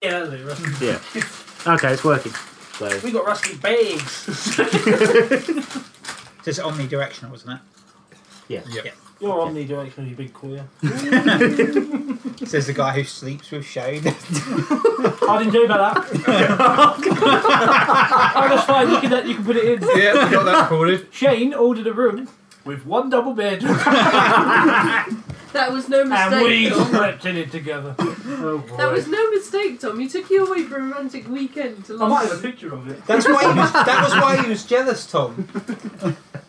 Yeah, that's it, rusty. Yeah. Okay, it's working. So. We got rusty bags. It's omnidirectional, isn't it? Yeah. Yeah. You're omnidirectional, you big queer. Says the guy who sleeps with Shane. I didn't do about that. Oh, that's fine. You can put it in. Yeah, we got that recorded. Shane ordered a room with one double bed. That was no mistake, And we Tom. slept in it together. Oh, boy. That was no mistake, Tom. You took you away for a romantic weekend to I might have a London. picture of it. That was why he was jealous, Tom.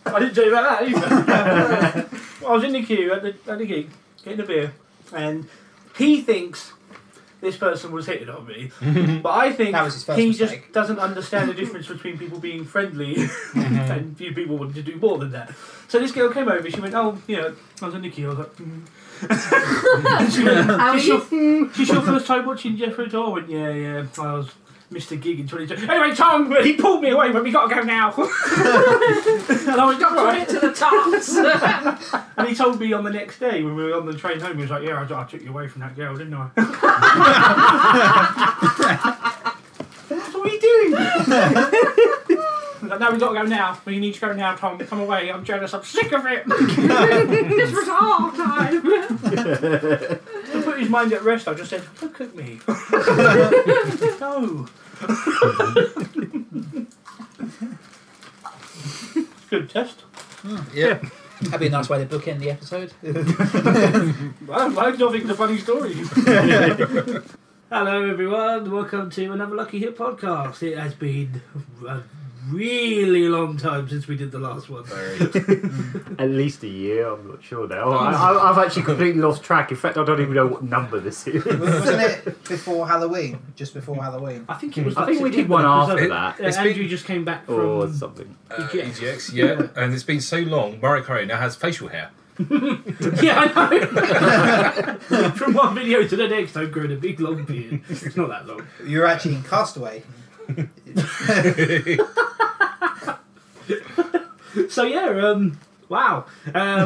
I didn't tell you about that either. I was in the queue at the gig, getting a beer, and he thinks this person was hitting on me, but I think That was his first he mistake. just doesn't understand the difference between people being friendly and few people wanting to do more than that. So this girl came over, she went, oh, you know, I was in the queue, I was like, and she went, How are you? she's your first time watching Jeffrey Dahmer? I went, yeah, I was Mr. Gig in 2020. Anyway, Tom, he pulled me away, but we got to go now. And I went, all right. To the tops. And he told me on the next day when we were on the train home, he was like, yeah, I took you away from that girl, didn't I? So what are you doing? I was like, no, we got to go now. Well, you need to go now, Tom. Come away. I'm jealous. I'm sick of it. This was our time. To put his mind at rest, I just said, look at me. No. Good test. Yeah. That'd be a nice way to bookend the episode. I don't think it's a funny story. Hello everyone, welcome to another Lucky Hit podcast. It has been a really long time since we did the last one. At least a year, I'm not sure now. I've actually completely lost track. In fact, I don't even know what number this is. Wasn't it before Halloween? Just before Halloween? I think it was. I think we did one after that. Andrew just came back from Or something. EGX, yeah. And it's been so long, Murry Curry now has facial hair. Yeah, I know. From one video to the next, I've grown a big long beard. It's not that long. You're actually in Castaway. So yeah, wow.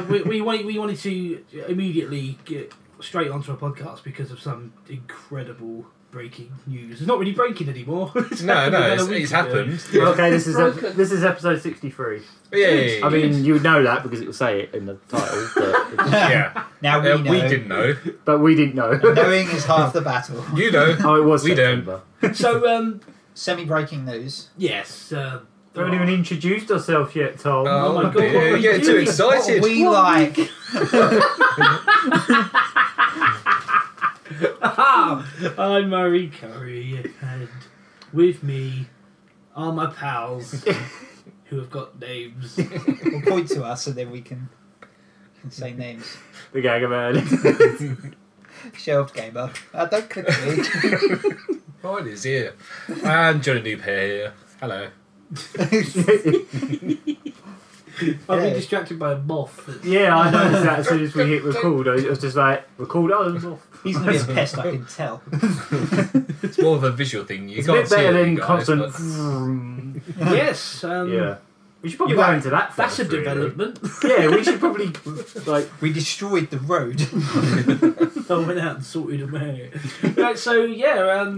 We wanted to immediately get straight onto a podcast because of some incredible breaking news. It's not really breaking anymore. It's happened. Okay, this is episode 63. Yay. I mean, you would know that because it will say it in the title, but Yeah. Now we know. We didn't know. but we didn't know. Knowing is half the battle. You know. Oh, it was We don't. September. So Semi-breaking news. yes. We haven't even introduced ourselves yet, Tom. Oh, my God, dear, what are you're we getting too doing? excited. What we like. I'm Murry Curry, and with me are my pals who have got names. Well, point to us and then we can say names. The Gagaman. Shelved Gamer. Don't click me. Oh, it is here. And Johnny Noob here. Hello. I've been distracted by a moth. Yeah, I noticed that as soon as we hit record. I was just like, record, oh, there's off. He's going to be a pest, I can tell. It's more of a visual thing. You It's a can't bit see better it, than you guys, constant... but- Yes. Yeah. We should probably You go are- into that That's a first, really. development. Yeah, we should probably, like... We destroyed the road. I went out and sorted them out. Right, so yeah,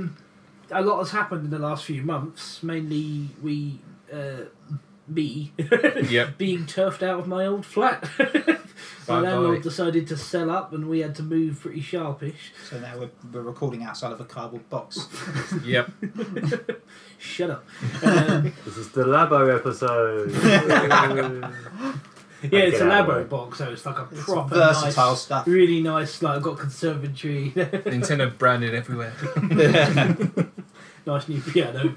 a lot has happened in the last few months. Mainly, me Yep. being turfed out of my old flat. My Bye-bye. landlord decided to sell up, and we had to move pretty sharpish. So now we're recording outside of a cardboard box. Yep. Shut up. This is the Labo episode. Yeah, it's a Get out of the Labo way. box, so it's like a It's proper versatile nice, stuff. really nice. Like I've got conservatory, Nintendo branding everywhere. nice new piano.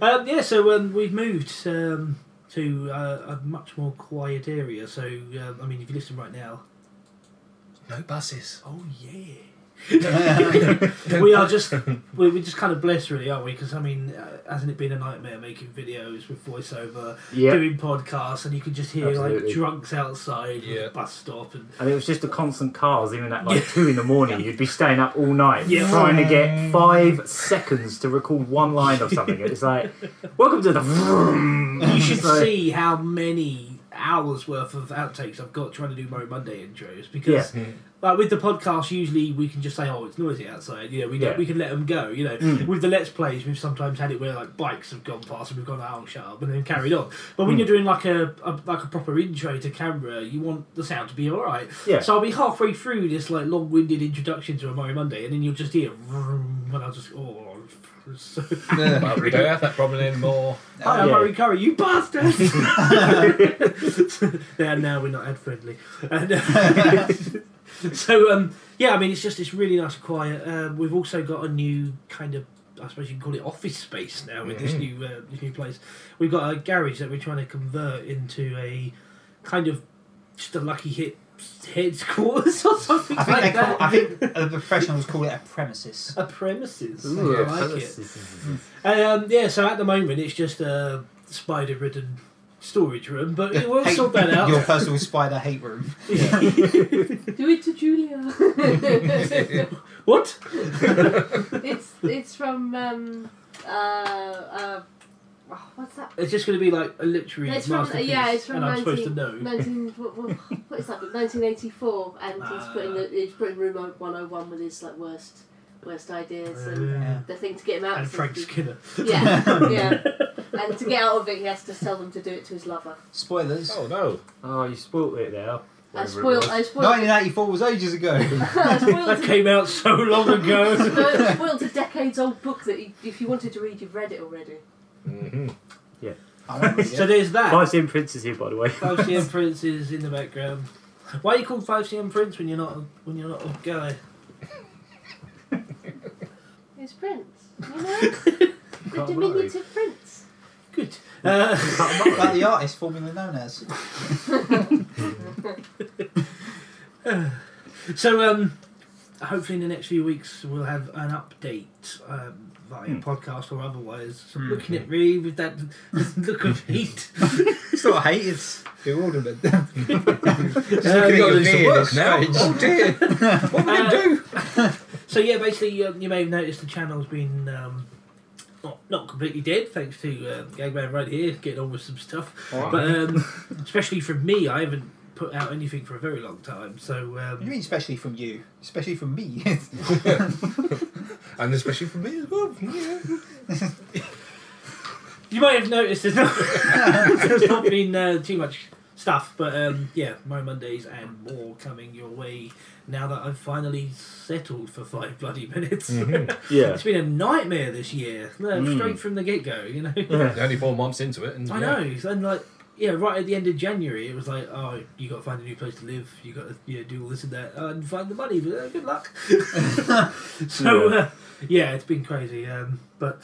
Yeah, so we've moved to a much more quiet area. So I mean, if you listen right now, No buses. oh yeah. we're just kind of blessed, really, aren't we? Because I mean, hasn't it been a nightmare making videos with voiceover, Yeah. doing podcasts, and you can just hear like Absolutely. drunks outside Yeah. with the bus stop, and And it was just the constant cars, even at like 2 in the morning. You'd be staying up all night Yeah. trying to get 5 seconds to record one line of something. It's like, welcome to the vroom. you should It's like- see how many hours worth of outtakes I've got trying to do Mario Monday intros because like with the podcast usually we can just say, oh, it's noisy outside, you know, we can let them go, you know. With the Let's Plays we've sometimes had it where like bikes have gone past and we've gone, oh, shut up, and then carried on. But when you're doing like a proper intro to camera, you want the sound to be alright. So I'll be halfway through this like long-winded introduction to a Mario Monday and then you'll just hear vroom, and I'll just so Well, we don't have that problem anymore. Hi, I'm Murry Curry, you bastard! Now we're not ad friendly. So I mean, it's just this really nice and quiet. We've also got a new kind of, I suppose you can call it office space now with this new place. We've got a garage that we're trying to convert into a kind of just a lucky hit headquarters or something I think like that. I think the professionals call it a premises. A premises. Ooh, I like it. So at the moment it's just a spider-ridden storage room, but we'll sort that out. Your personal spider hate room. Do it to Julia. What? It's from what's that? It's just going to be like a literary masterpiece. It's from and I'm supposed to know. 1984, and he's putting room 101 with his like worst ideas and the thing to get him out. And Frank Skinner. Yeah. And to get out of it, he has to tell them to do it to his lover. Spoilers. Oh no! Oh, you spoilt it now. I spoiled. 1984 was ages ago. That came out so long ago. I spoiled a decades-old book that if you wanted to read, you've read it already. Yeah. So there's that. 5cm Prince is here, by the way. 5cm Prince is in the background. Why are you called 5cm Prince when you're not a guy? It's Prince, you know, the diminutive Prince. Good. Like the artist formerly known as. So hopefully in the next few weeks we'll have an update via podcast or otherwise. So I'm looking at Ree with that look of heat. It's not hate, it's bewilderment. Just looking at your beard now. Oh dear! What will you do? So yeah, basically you may have noticed the channel's been not completely dead, thanks to Gagaman right here getting on with some stuff. Right. But especially from me, I haven't put out anything for a very long time. So What do you mean, especially from you? Especially from me? And especially from me as well. Yeah. You might have noticed there's not been too much stuff, but Mario Mondays and more coming your way now that I've finally settled for 5 bloody minutes. It's been a nightmare this year, straight from the get-go, you know. Only 4 months into it. And, I know, and like, right at the end of January, it was like, oh, you got to find a new place to live, you got to do all this and that, and find the money, but good luck. So, it's been crazy, but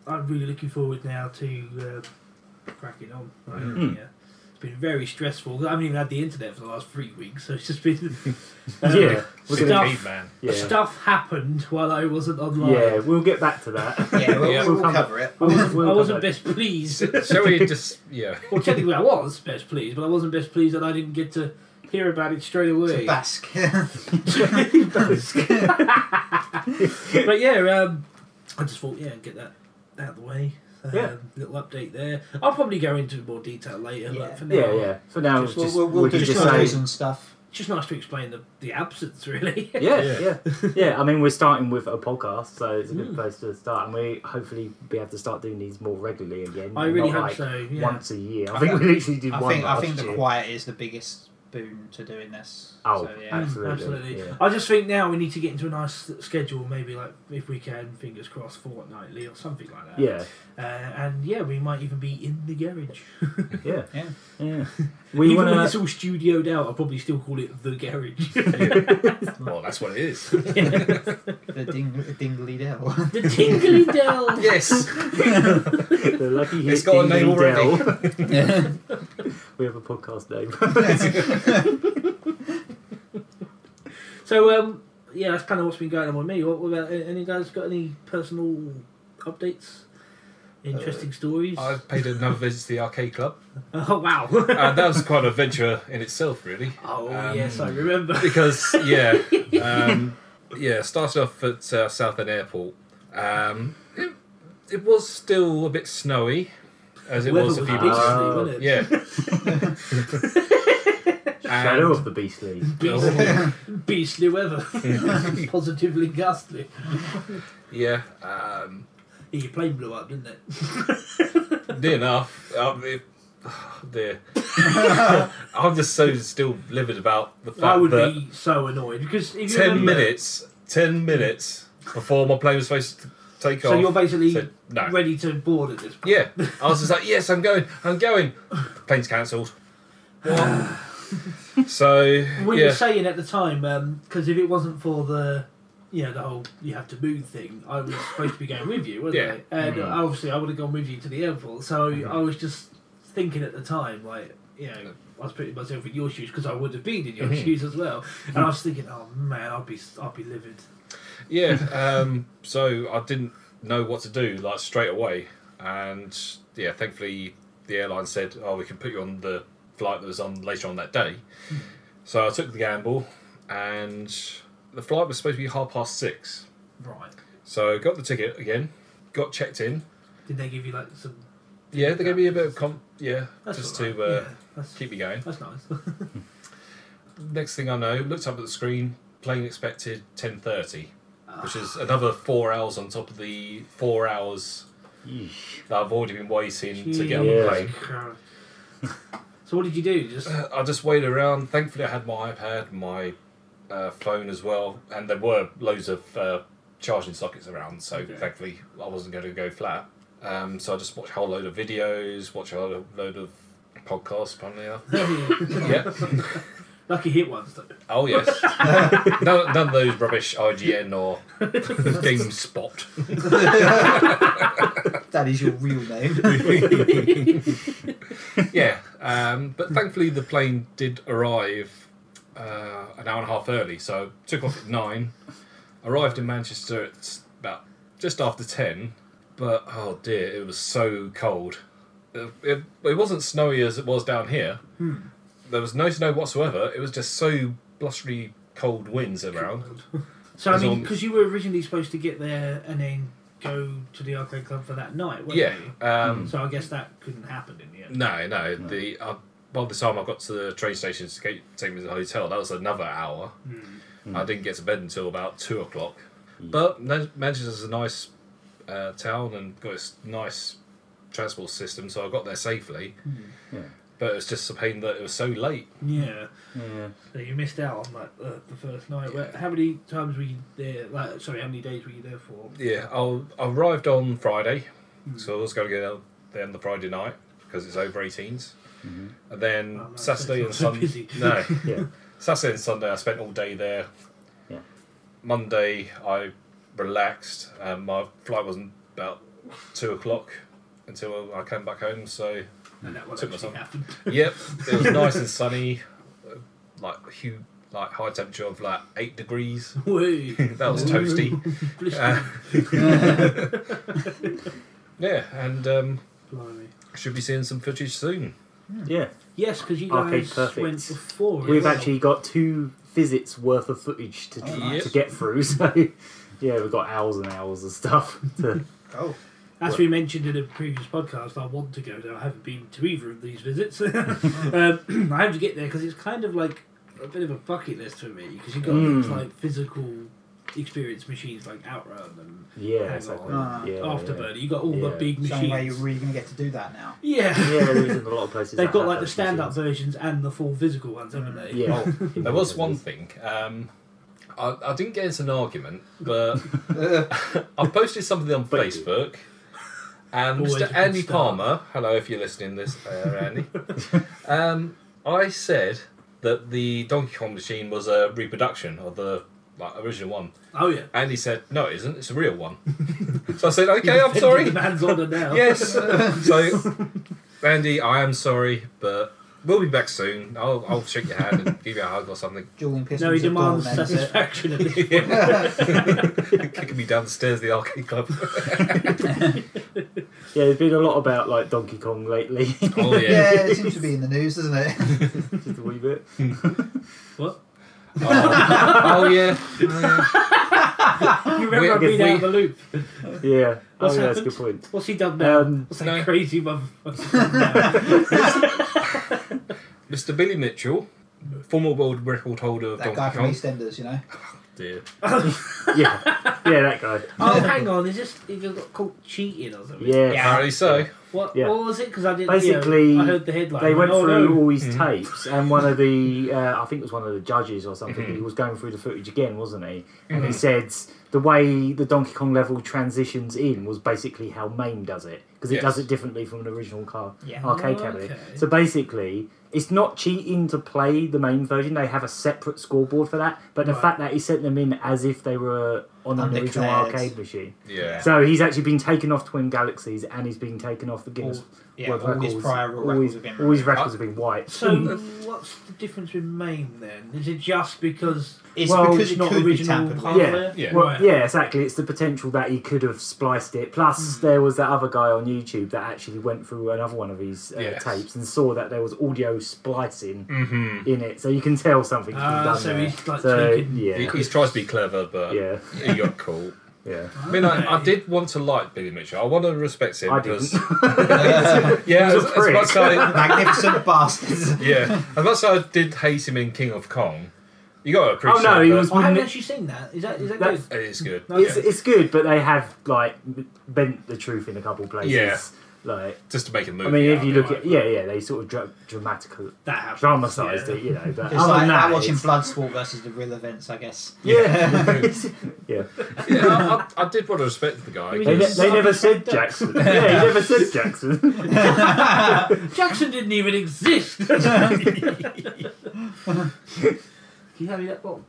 I'm really looking forward now to cracking on. It's been very stressful. I haven't even had the internet for the last 3 weeks, so it's just been stuff happened while I wasn't online. Yeah, we'll get back to that. We'll cover it. I wasn't best pleased. Shall we just Well, technically I was best pleased, but I wasn't best pleased that I didn't get to hear about it straight away. To bask. But I just thought get that out of the way. Little update there. I'll probably go into more detail later, but for now, For now, we'll do just say and stuff. It's just nice to explain the absence, really. I mean, we're starting with a podcast, so it's a good place to start, and we hopefully be able to start doing these more regularly again. I really hope so. Yeah. Once a year. I think we literally did one. I think the quiet is the biggest boon to doing this. Oh, so, absolutely. Yeah. I just think now we need to get into a nice schedule, maybe like if we can, fingers crossed, fortnightly or something like that. We might even be in the garage. Even when it's all studioed out, I'll probably still call it the garage. Well, that's what it is. The Dingley Dell. The Dingley Dell. Yes. The lucky hit. It's got a name already. We have a podcast name. So that's kind of what's been going on with me. What about any guys got any personal updates? Interesting stories? I paid another visit to the arcade club. Oh wow! And that was quite an adventure in itself, really. Oh yes, I remember. Because started off at Southend Airport. It was still a bit snowy. as it Weather was a few beastly, weeks ago. wasn't it? Yeah. Shadow of the Beastly. Beastly weather. Positively ghastly. Yeah. Your plane blew up, didn't it? Near enough. Dear. I'm just so still livid about the fact I would that be so annoyed because if you 10 remember, minutes before my plane was supposed to take off. So you're basically said, no. ready to board at this point. Yeah. I was just like, yes, I'm going. Plane's cancelled. What? So, We were saying at the time, because if it wasn't for the whole you have to move thing, I was supposed to be going with you, wasn't I? And obviously I would have gone with you to the airport. So I was just thinking at the time, like, I was putting myself in your shoes because I would have been in your shoes as well. And I was thinking, oh man, I'll be livid. Yeah. So I didn't know what to do like straight away, and yeah, thankfully the airline said, "Oh, we can put you on the flight that was on later on that day." So I took the gamble, and the flight was supposed to be 6:30. Right. So I got the ticket again, got checked in. Did they give you like some? Yeah, they gave me a bit of That's just all right. to That's keep me going. That's nice. Next thing I know, looked up at the screen, plane expected 10:30, which is another 4 hours on top of the 4 hours that I've already been waiting to get on the plane. So what did you do? I just waited around. Thankfully, I had my iPad, my phone as well, and there were loads of charging sockets around. So thankfully, I wasn't going to go flat. So I just watched a whole load of videos, watched a whole load of podcasts. Funnily enough, yeah. Lucky hit ones though. Oh yes, none of those rubbish IGN or GameSpot. That is your real name. Yeah, but thankfully the plane did arrive an hour and a half early, so took off at 9, arrived in Manchester at about just after 10, but oh dear, it was so cold. It wasn't snowy as it was down here. There was no snow whatsoever. It was just so blustery cold winds around. So I mean, because you were originally supposed to get there and then go to the arcade club for that night, weren't you? So I guess that couldn't happen in the end. No. By the time I got to the train station to take me to the hotel, that was another hour. I didn't get to bed until about 2 o'clock. But Manchester's a nice town and got its nice transport system, so I got there safely. But it's just a pain that it was so late. Yeah. So you missed out on like the first night. Yeah. How many times were you there? How many days were you there for? Yeah, I arrived on Friday, so I was going to go there on the Friday night because it's over 18s. And then Saturday and Sunday. Saturday and Sunday I spent all day there. Monday I relaxed. My flight wasn't about 2 o'clock until I came back home. So. And that what actually happened. Yep, it was nice and sunny, like high temperature of like 8 degrees. That was toasty. Yeah, and should be seeing some footage soon. Yeah. Yes, because you guys went before. We've actually got 2 visits worth of footage to get through. So yeah, we've got hours and hours of stuff to. As we mentioned in a previous podcast, I want to go there. I haven't been to either of these visits. I have to get there because it's kind of like a bit of a bucket list for me because you've got things like physical experience machines like Outrun and Afterburner. You've got all the big machines. Some way you're really going to get to do that now. Yeah. There is in a lot of places. They've got like the stand-up versions and the full physical ones, haven't they? Yeah. There was one thing. I didn't get into an argument, but I posted something on Facebook. And Always Mr. Andy Palmer, hello if you're listening to this, Andy. I said that the Donkey Kong machine was a reproduction of the original one. Oh yeah. Andy said, no, it isn't. It's a real one. So I said, okay, I'm sorry. The man's order now. Yes. So, Andy, I am sorry, but we'll be back soon. I'll shake your hand and give you a hug or something. No, he demands satisfaction at this point. Kicking me down the stairs of the arcade club. Yeah, there's been a lot about like Donkey Kong lately. Oh yeah. Yeah, it seems to be in the news, doesn't it? Just a wee bit. What? Oh yeah. You remember I've been out of the loop. Yeah. What's that's a happened? good point. What's he done now? What's that crazy motherfucker done now? Mr. Billy Mitchell, former world record holder of That Donkey guy from Kong. EastEnders, you know. Dear. Yeah, that guy. Oh, hang on. Is this he got caught cheating or something? Yeah. Apparently so. What was it? Because I didn't. Basically, I heard the headline. They went through all his Mm-hmm. tapes, and one of the, I think it was one of the judges or something, he was going through the footage again, wasn't he? And he said the way the Donkey Kong level transitions in was basically how MAME does it, because it does it differently from an original arcade cabinet. Okay. So basically, it's not cheating to play the MAME version, they have a separate scoreboard for that, but the fact that he sent them in as if they were on an original arcade machine. Yeah. So he's actually been taken off Twin Galaxies, and he's been taken off the Guinness World all Records. his prior records have been all his records have been white. So what's the difference with MAME then? Is it just because it's well, because it's it not could be original tampered with. hardware? Yeah. Well, Right. yeah, exactly. It's the potential that he could have spliced it. Plus, there was that other guy on YouTube that actually went through another one of his tapes and saw that there was audio splicing in it. So you can tell something's been done so there. he's like taking... yeah, He's tried to be clever, but he got caught. yeah. I mean, I did want to like Billy Mitchell. I want to respect him I because didn't. yeah, He was a as prick. much as I, Magnificent bastards. as much as I did hate him in King of Kong, you got to appreciate. Oh no, he that. was. I haven't actually seen that. Is that good? It is good. It's good, but they have like bent the truth in a couple places. Yeah. Like, Just to make a movie. I mean, if out you of look it. at they sort of dramatically That happens. dramatised it, you know. But It's other like than that, watching it's- Bloodsport versus the real events, I guess. Yeah, yeah. Yeah, I did want to respect the guy. They They, because- they never said Jackson. Yeah, he never said Jackson. Jackson didn't even exist. Can you have me that bottle?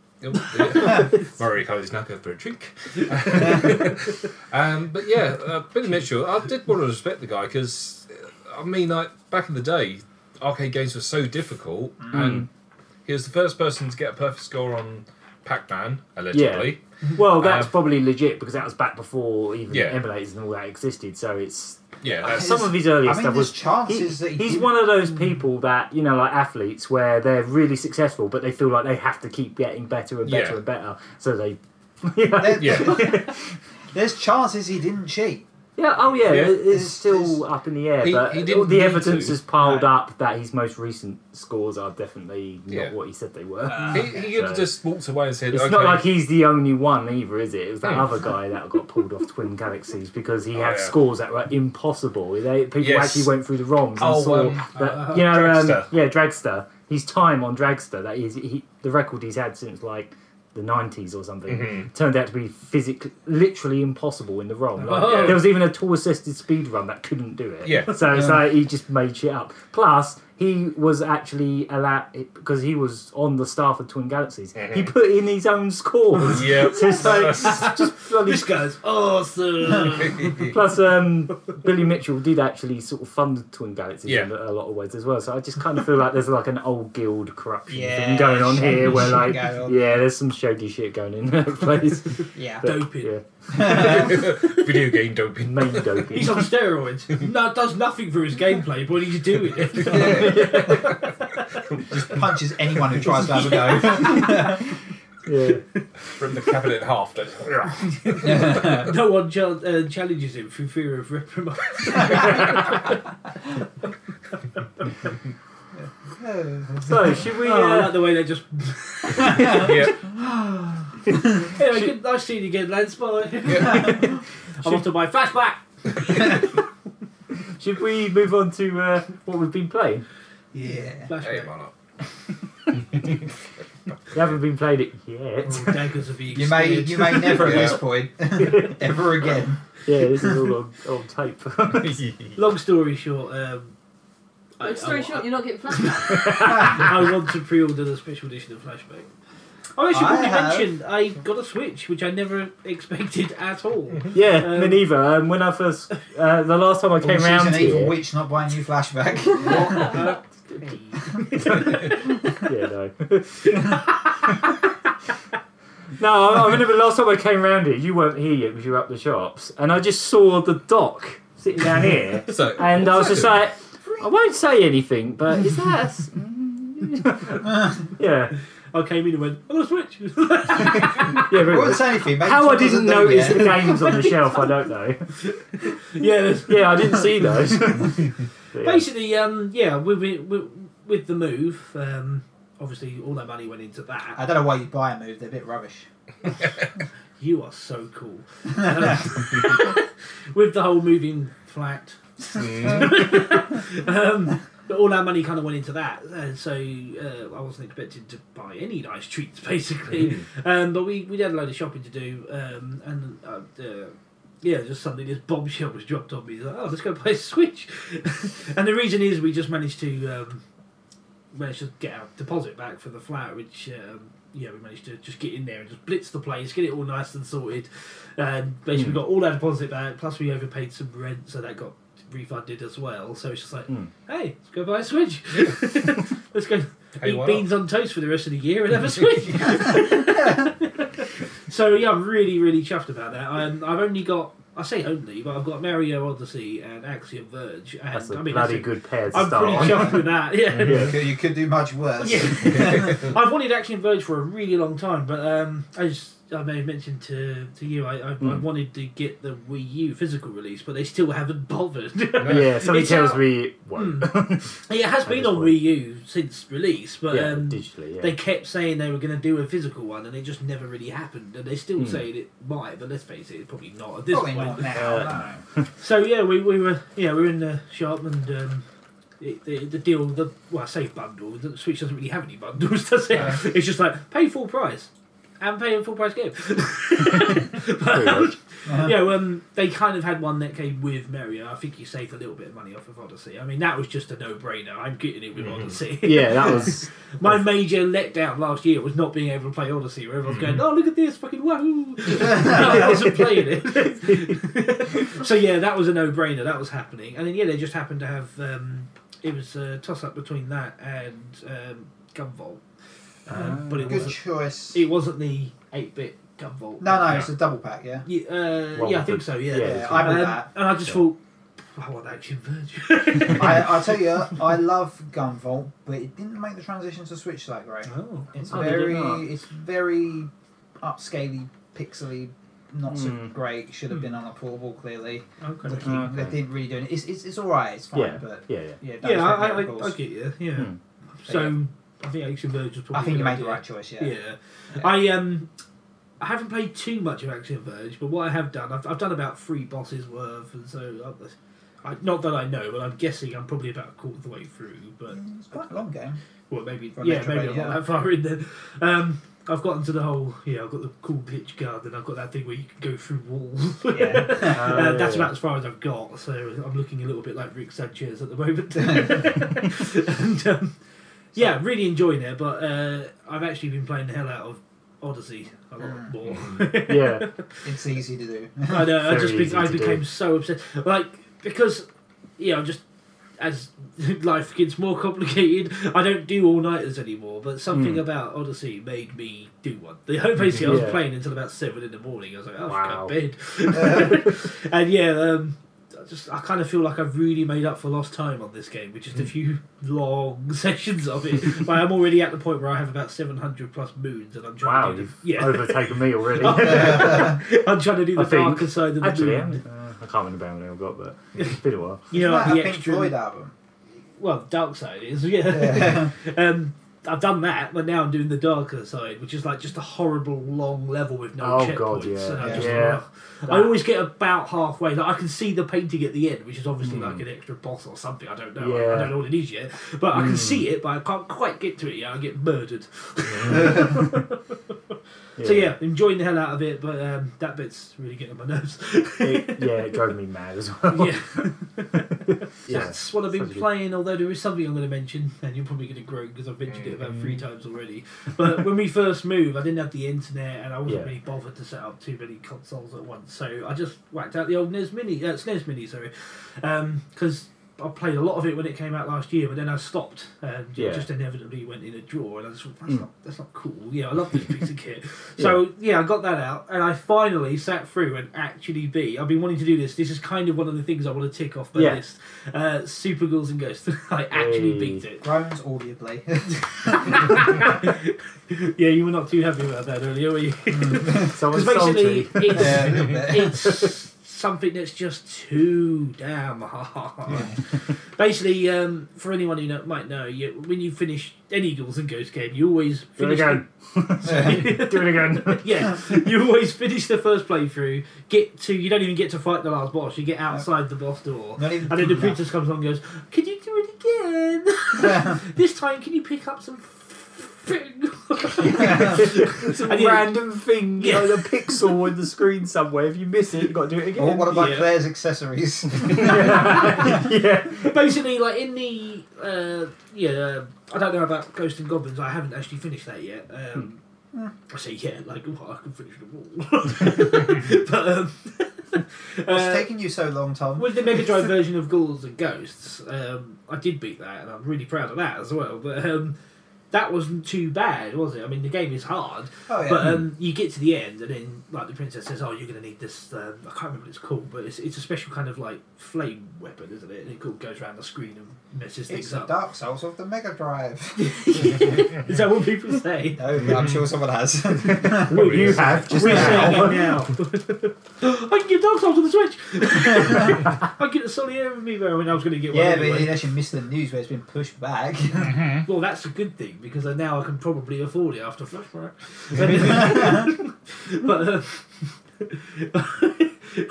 Murray Curry's now going for a drink. But yeah, Billy Mitchell, I did want to respect the guy because, I mean, like back in the day, arcade games were so difficult, and he was the first person to get a perfect score on Pac-Man, allegedly. Well, that's probably legit because that was back before even Yeah. emulators and all that existed. So it's Yeah, some of his earlier I mean, stuff there's was. chances that He's he- one of those people that like athletes where they're really successful, but they feel like they have to keep getting better and better Yeah. and better. So they. There's chances he didn't cheat. Yeah, oh yeah, Yeah. it's still up in the air, He- but he didn't the need evidence to. has piled No. up that his most recent scores are definitely not Yeah. what he said they were. he could have just walked away and said, It's okay. not like he's the only one either, is it? It was that Hmm. other guy that got pulled off Twin Galaxies because he had yeah. scores that were impossible. People Yes. actually went through the ROMs and Oh, saw that, you know, Dragster. Dragster. His time on Dragster, that is, the record he's had since like the 90s or something, turned out to be literally impossible in the ROM. Like, Oh. there was even a tool-assisted speed run that couldn't do it. Yeah. So it's like he just made shit up. Plus, he was actually allowed, because he was on the staff of Twin Galaxies, he put in his own scores. Yep. So it's like, just bloody... This guy's awesome. Plus, Billy Mitchell did actually sort of fund Twin Galaxies Yeah. in a lot of ways as well. So I just kind of feel like there's like an old guild corruption Yeah, thing going on shady here, where shit like, going on. there's some shady shit going in that place. Yeah. But, Doping. yeah, Video game doping. main doping. He's on steroids. No, does nothing for his gameplay, but he's doing it. Just punches anyone who tries to have a go. Yeah. From the cabinet in half. No one challenges him through fear of reprimand. So should we? I like the way they just. Yeah. Anyway, good, nice seeing you again, lads. Bye. I'm off to my flashback. Should we move on to what we've been playing? Yeah. Hey, Flashback. why not? We haven't been played it yet. Oh, daggers are being You may scared. never at Yeah. this point ever again. Yeah, this is all on tape. Long story short, Long story short, you're not getting flashback. I want to pre-order the special edition of Flashback. Oh, I should I probably have. mention I got a Switch, which I never expected at all. Yeah, me neither. When I first, the last time I came She's round an evil here, witch not buying you flashback. yeah, no. No, I remember the last time I came round here, you weren't here yet because you were up the shops, and I just saw the dock sitting down here, So, and I was just like, I won't say anything, but is that? Yeah. I came in and went, I'm going to Switch. Yeah, I really. wouldn't say anything. Maybe How I Tom doesn't didn't know notice yet. the games on the shelf, I don't know. Yeah, I didn't see those. But yeah. basically, with the move, obviously all that money went into that. I don't know why you buy a move. They're a bit rubbish. You are so cool. With the whole moving flat. But all our money kind of went into that, so I wasn't expected to buy any nice treats, basically. But we had a load of shopping to do, and just suddenly this bombshell was dropped on me. Like, oh, let's go buy a Switch. And the reason is we just managed to get our deposit back for the flat, which we managed to just get in there and just blitz the place, get it all nice and sorted, and basically got all our deposit back. Plus we overpaid some rent, so that got refunded as well. So it's just like, hey, let's go buy a Switch. Let's go eat beans on toast for the rest of the year and have a Switch. So yeah, I'm really, really chuffed about that. I've only got, I say only, but I've got Mario Odyssey and Axion Verge. And, That's a bloody good pair to I'm start pretty on. chuffed with that. Yeah. You could do much worse. Yeah. I've wanted Axion Verge for a really long time, but as I may have mentioned to you, I wanted to get the Wii U physical release, but they still haven't bothered. Yeah, somebody It's tells out- me it won't. Yeah, it has been on Wii U since release, but digitally, yeah. they kept saying they were going to do a physical one, and it just never really happened. And they're still saying it might, but let's face it, it's probably not at this Probably point. not now. No. So yeah, we were in the shop and the deal. I say bundle. The Switch doesn't really have any bundles, does it? It's just like pay full price and pay a full price game. They kind of had one that came with Mario. I think you saved a little bit of money off of Odyssey. I mean, that was just a no-brainer. I'm getting it with Odyssey. Yeah, that was... My major letdown last year was not being able to play Odyssey, where everyone's going, oh, look at this, fucking wahoo! I wasn't playing it. So yeah, that was a no-brainer. That was happening. And then, they just happened to have... it was a toss-up between that and Gunvolt. But it Good wasn't, choice. it wasn't the 8-bit Gunvolt. No, it's a double pack, yeah? I think so, yeah. Yeah, I bought that. And I just thought, I want Axion Verge. I'll tell you, I love Gunvolt, but it didn't make the transition to Switch that great. Oh. It's Oh, it's very upscaly, pixely, not so great. Should have been on a portable, clearly. Okay. They didn't really do it. It's alright, it's fine, but yeah. don't I expect get you, yeah. So, So, I think Axion Verge was probably I think you a good made the idea. right choice, yeah. Yeah. I haven't played too much of Axion Verge, but what I have done, I've done about 3 bosses worth, and so not that I know, but I'm guessing I'm probably about a quarter of the way through. But It's quite a long game. well, maybe For a maybe I'm Metroidvania. not that far in there. I've gotten to the whole I've got the cool glitch gun, and I've got that thing where you can go through walls. That's about as far as I've got. So I'm looking a little bit like Rick Sanchez at the moment. And really enjoying it, but I've actually been playing the hell out of Odyssey a lot more. Yeah. It's easy to do. I know. I to became do. so obsessed, because just as life gets more complicated, I don't do all-nighters anymore. But something about Odyssey made me do one. Basically, I was playing until about 7 in the morning. I was like, oh, Wow. I should go to bed. And I kind of feel like I've really made up for lost time on this game with just a few long sessions of it. Like, I'm already at the point where I have about 700 plus moons, and I'm trying to do you've overtaken me already. I'm trying to do the I think- darker side of the Actually, moon. I can't remember how many I've got, but it's been a while. You know, Isn't that the a Pink extra. Floyd album? Well, dark side is yeah. I've done that, but now I'm doing the darker side, which is like just a horrible long level with no checkpoints. God, yeah. And I just, Yeah. I always get about halfway. Like, I can see the painting at the end, which is obviously like an extra boss or something. I don't know. Yeah. I don't know what it is yet, but I can see it, but I can't quite get to it yet. I get murdered. So enjoying the hell out of it, but that bit's really getting on my nerves. It drove me mad as well. Yeah. That's what I've been playing, although there is something I'm going to mention, and you're probably going to groan because I've mentioned it about 3 times already. But when we first moved, I didn't have the internet, and I wasn't really bothered to set up too many consoles at once. So I just whacked out the old SNES Mini, because I played a lot of it when it came out last year, but then I stopped and it Yeah. just inevitably went in a drawer, and I just thought that's not cool. Yeah, I love this piece of kit. So I got that out, and I finally sat through and actually beat. I've been wanting to do this. This is kind of one of the things I want to tick off my list. Super Ghouls and Ghosts. I actually beat it. Groans audibly. Yeah, you were not too happy about that earlier, were you? Someone's Basically, salty. it's something that's just too damn hard. Basically, for anyone who might know, when you finish any Ghouls and Ghosts game, you always Do it finish again. Do it again. Yeah, you always finish the first playthrough, you don't even get to fight the last boss, you get outside the boss door, Not even and then the princess comes along and goes, can you do it again? This time, can you pick up some thing? Some And random thing, you know, the pixel in the screen somewhere. If you miss it, you've got to do it again. Or one of my Yeah. Claire's accessories. Yeah. Basically, like in the I don't know about Ghosts and Goblins. I haven't actually finished that yet. I say like I can finish them all. But What's taking you so long, Tom? with the Mega Drive version of Ghouls and Ghosts, I did beat that, and I'm really proud of that as well. But that wasn't too bad, was it? I mean, the game is hard, Oh, yeah. but you get to the end, and then like the princess says, "Oh, you're going to need this." I can't remember what it's called, but it's a special kind of like flame weapon, isn't it? And it goes around the screen and messes It's things the up. Dark Souls of the Mega Drive. Is that what people say? No, I'm sure someone has. Well, you have just We're now. saying it now. I can get Dark Souls on the Switch. I can get the Solitaire with me, though, and I was going to get one Yeah, anyway. but you actually missed the news where it's been pushed back. Well, that's a good thing, because now I can probably afford it after Flashback. But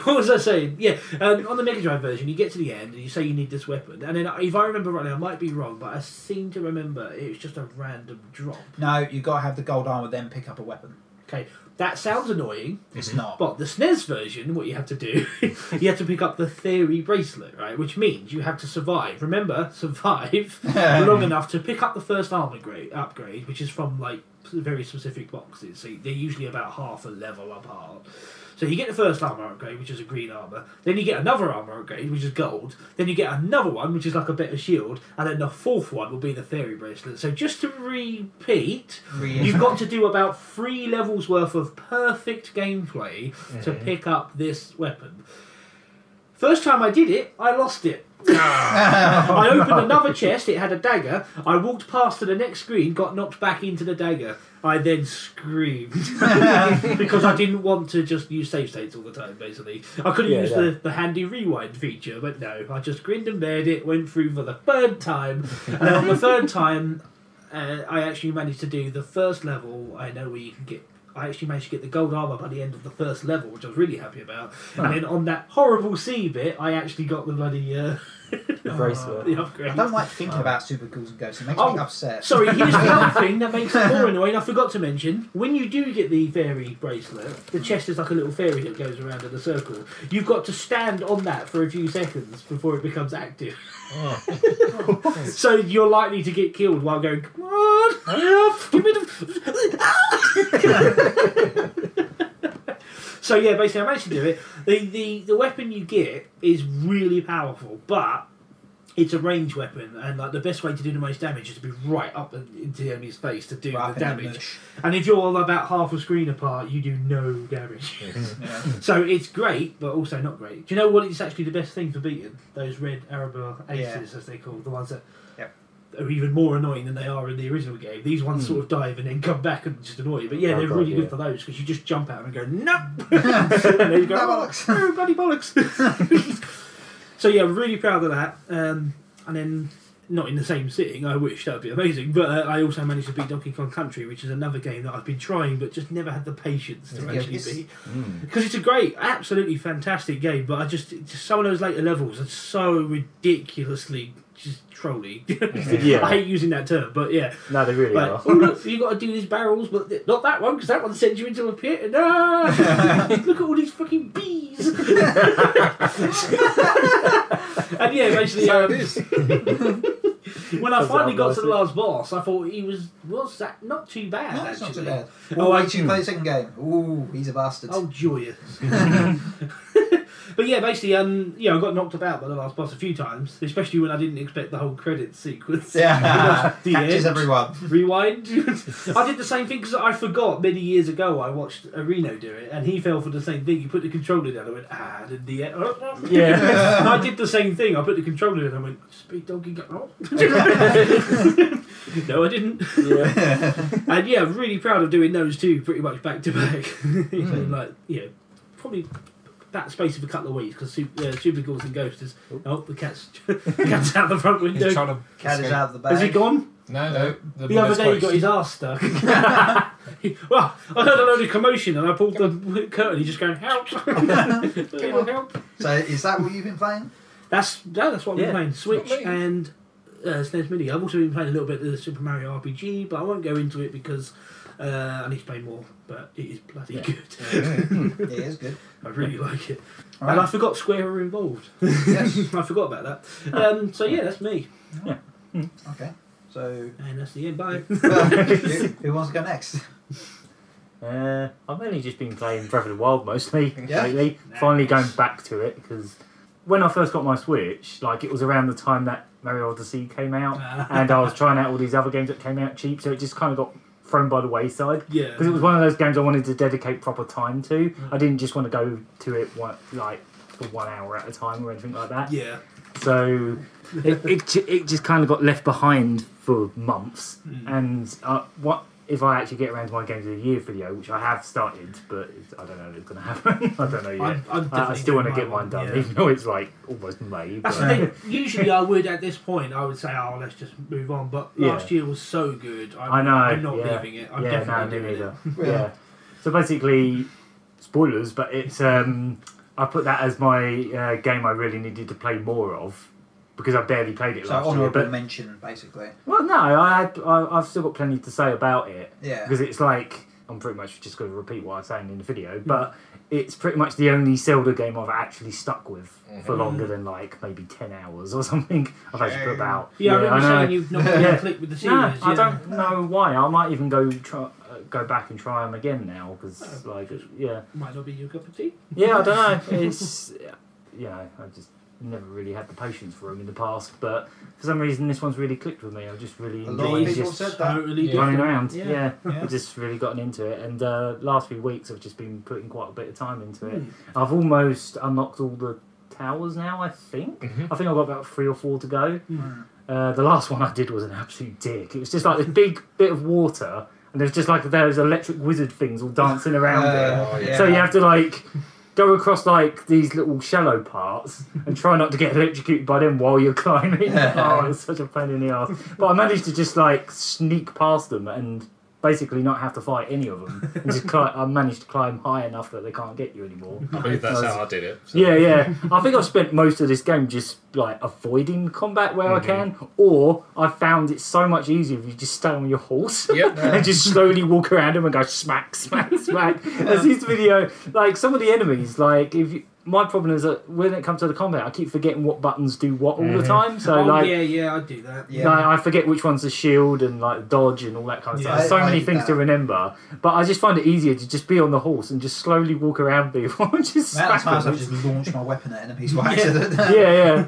what was I saying? Yeah, on the Mega Drive version, you get to the end and you say you need this weapon, and then if I remember rightly, I might be wrong, but I seem to remember it was just a random drop. No, you got to have the gold armor, then pick up a weapon. Okay, that sounds annoying. It's not. But the SNES version, what you have to do, you have to pick up the Theory Bracelet, right? Which means you have to survive. Remember, survive long enough to pick up the first armor upgrade, which is from like very specific boxes. So they're usually about half a level apart. So you get the first armor upgrade, which is a green armor. Then you get another armor upgrade, which is gold. Then you get another one, which is like a better shield. And then the fourth one will be the Theory Bracelet. So just to repeat, you've got to do about 3 levels worth of perfect gameplay to pick up this weapon. First time I did it, I lost it. I opened another chest, it had a dagger. I walked past to the next screen, got knocked back into the dagger. I then screamed because I didn't want to just use save states all the time, basically. I could have used the handy rewind feature, but no, I just grinned and bared it, went through for the 3rd time, and then on the 3rd time I actually managed to do the first level. I know where you can get. I actually managed to get the gold armor by the end of the first level, which I was really happy about. And then on that horrible C bit, I actually got the bloody bracelet. the upgrade. I don't like thinking about Super Ghouls and Ghosts. It makes me upset. Sorry, here's the other thing that makes it more annoying. I forgot to mention, when you do get the fairy bracelet, the chest is like a little fairy that goes around in a circle. You've got to stand on that for a few seconds before it becomes active. So you're likely to get killed while going, come on, hurry up, give me the... So yeah, basically I managed to do it. The weapon you get is really powerful, but it's a range weapon, and like the best way to do the most damage is to be right up into the enemy's face to do the damage. And if you're about half a screen apart, you do no damage. So it's great, but also not great. Do you know what is actually the best thing for beating? Those red Arable aces, as they call the ones that are even more annoying than they are in the original game. These ones sort of dive and then come back and just annoy you. But yeah, they're really good for those, because you just jump at them and go, no! And then you go, oh, bloody bollocks! So yeah, really proud of that. And then, not in the same sitting, I wish, that would be amazing, but I also managed to beat Donkey Kong Country, which is another game that I've been trying but just never had the patience to actually beat. Because it's a great, absolutely fantastic game, but just some of those later levels are so ridiculously just trolly. I hate using that term, but yeah. No, they really are. Oh look, you got to do these barrels, but not that one, because that one sends you into a pit. And look at all these fucking bees. And yeah, basically, So it is. when I finally got to the last boss, I thought he was that not too bad. No, actually. it's not too bad. Oh, Wait till you play the second game. Ooh, he's a bastard. Oh, joyous. But yeah, basically, I got knocked about by the last boss a few times, especially when I didn't expect the whole credits sequence. Yeah, catches everyone. Rewind. I did the same thing because I forgot many years ago. I watched Areno do it, and he fell for the same thing. He put the controller down and went, and in the end, Yeah. I did the same thing. I put the controller down and went, speed donkey go. No, I didn't. Yeah. And yeah, I'm really proud of doing those two pretty much back to back. So, probably that space of a couple of weeks because Super Ghouls and Ghosts is. Oh, the cat's out the front window. He's trying to Cat is out of the bag. Has he gone? No. The other day he got his arse stuck. Well, I heard a load of commotion and I pulled the curtain. He's just going, help! Help! So is that what you've been playing? That's what I've been playing. Switch and SNES Mini. I've also been playing a little bit of the Super Mario RPG, but I won't go into it because I need to play more. But it is bloody good. It is good. I really like it. All And right. I forgot Square were involved. Yes. I forgot about that. So yeah, that's me. Okay. So And that's the end. Bye. who wants to go next? I've only just been playing Breath of the Wild mostly Yeah. lately. Finally going back to it because when I first got my Switch, it was around the time that Mario Odyssey came out, and I was trying out all these other games that came out cheap, so it just kind of got thrown by the wayside. Yeah. Because it was one of those games I wanted to dedicate proper time to. I didn't just want to go to it for 1 hour at a time or anything like that. Yeah. So it just kind of got left behind for months. And what if I actually get around to my Games of the Year video, which I have started, but I don't know if it's going to happen. I don't know yet. I still want to get mine done, even though it's almost May. That's the thing. Usually I would, at this point, I would say, oh, let's just move on. But last year was so good. I know. I'm not leaving it. I'm definitely doing it. Yeah. So basically, spoilers, but it's I put that as my game I really needed to play more of because I barely played it So last year. honourable But mention, basically. well, no, I've still got plenty to say about it. Yeah. Because it's I'm pretty much just going to repeat what I was saying in the video, but it's pretty much the only Zelda game I've actually stuck with for longer than maybe 10 hours or something. I've actually put about. Yeah, I remember know. saying you've not really clicked with the series. No, yeah. I don't know why. I might even go back and try them again now because Might not be your cup of tea. yeah, I don't know. It's I just never really had the patience for them in the past, but for some reason this one's really clicked with me. I've just really A lot of enjoyed people just said that. Totally running different. around. Yeah. I've just really gotten into it, and last few weeks I've just been putting quite a bit of time into it. I've almost unlocked all the towers now. I think I've got about 3 or 4 to go. The last one I did was an absolute dick. It was just this big bit of water, and there's just those electric wizard things all dancing around it. Yeah. So you have to go across these little shallow parts and try not to get electrocuted by them while you're climbing. Oh, it's such a pain in the ass. But I managed to just sneak past them and basically not have to fight any of them. And just I managed to climb high enough that they can't get you anymore. I believe that's how I did it. So. Yeah. I think I've spent most of this game just avoiding combat where I can, or I've found it so much easier if you just stay on your horse and just slowly walk around them and go smack, smack, smack. There's this video, some of the enemies, my problem is that when it comes to the combat, I keep forgetting what buttons do what all the time. So yeah, I do that. Yeah. I forget which one's the shield and dodge and all that kind of stuff. There's so many things to remember, but I just find it easier to just be on the horse and just slowly walk around people and just smack Times them. I've just launched my weapon at enemies by accident. Yeah.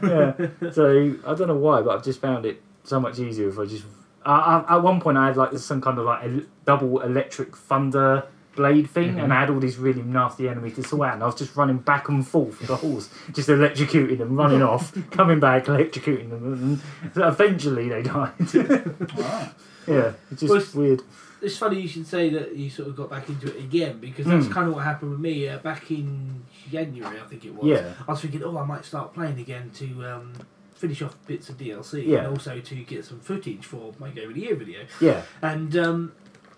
So I don't know why, but I've just found it so much easier if I just. At one point, I had some kind of double electric thunder blade thing, and I had all these really nasty enemies to sort out, and I was just running back and forth with the horse, just electrocuting them, running off, coming back, electrocuting them, and so eventually they died. Right. Yeah, it's just weird. It's funny you should say that you sort of got back into it again because that's kind of what happened with me back in January, I think it was. Yeah. I was thinking, I might start playing again to finish off bits of DLC Yeah. and also to get some footage for my Game of the Year video. Yeah. And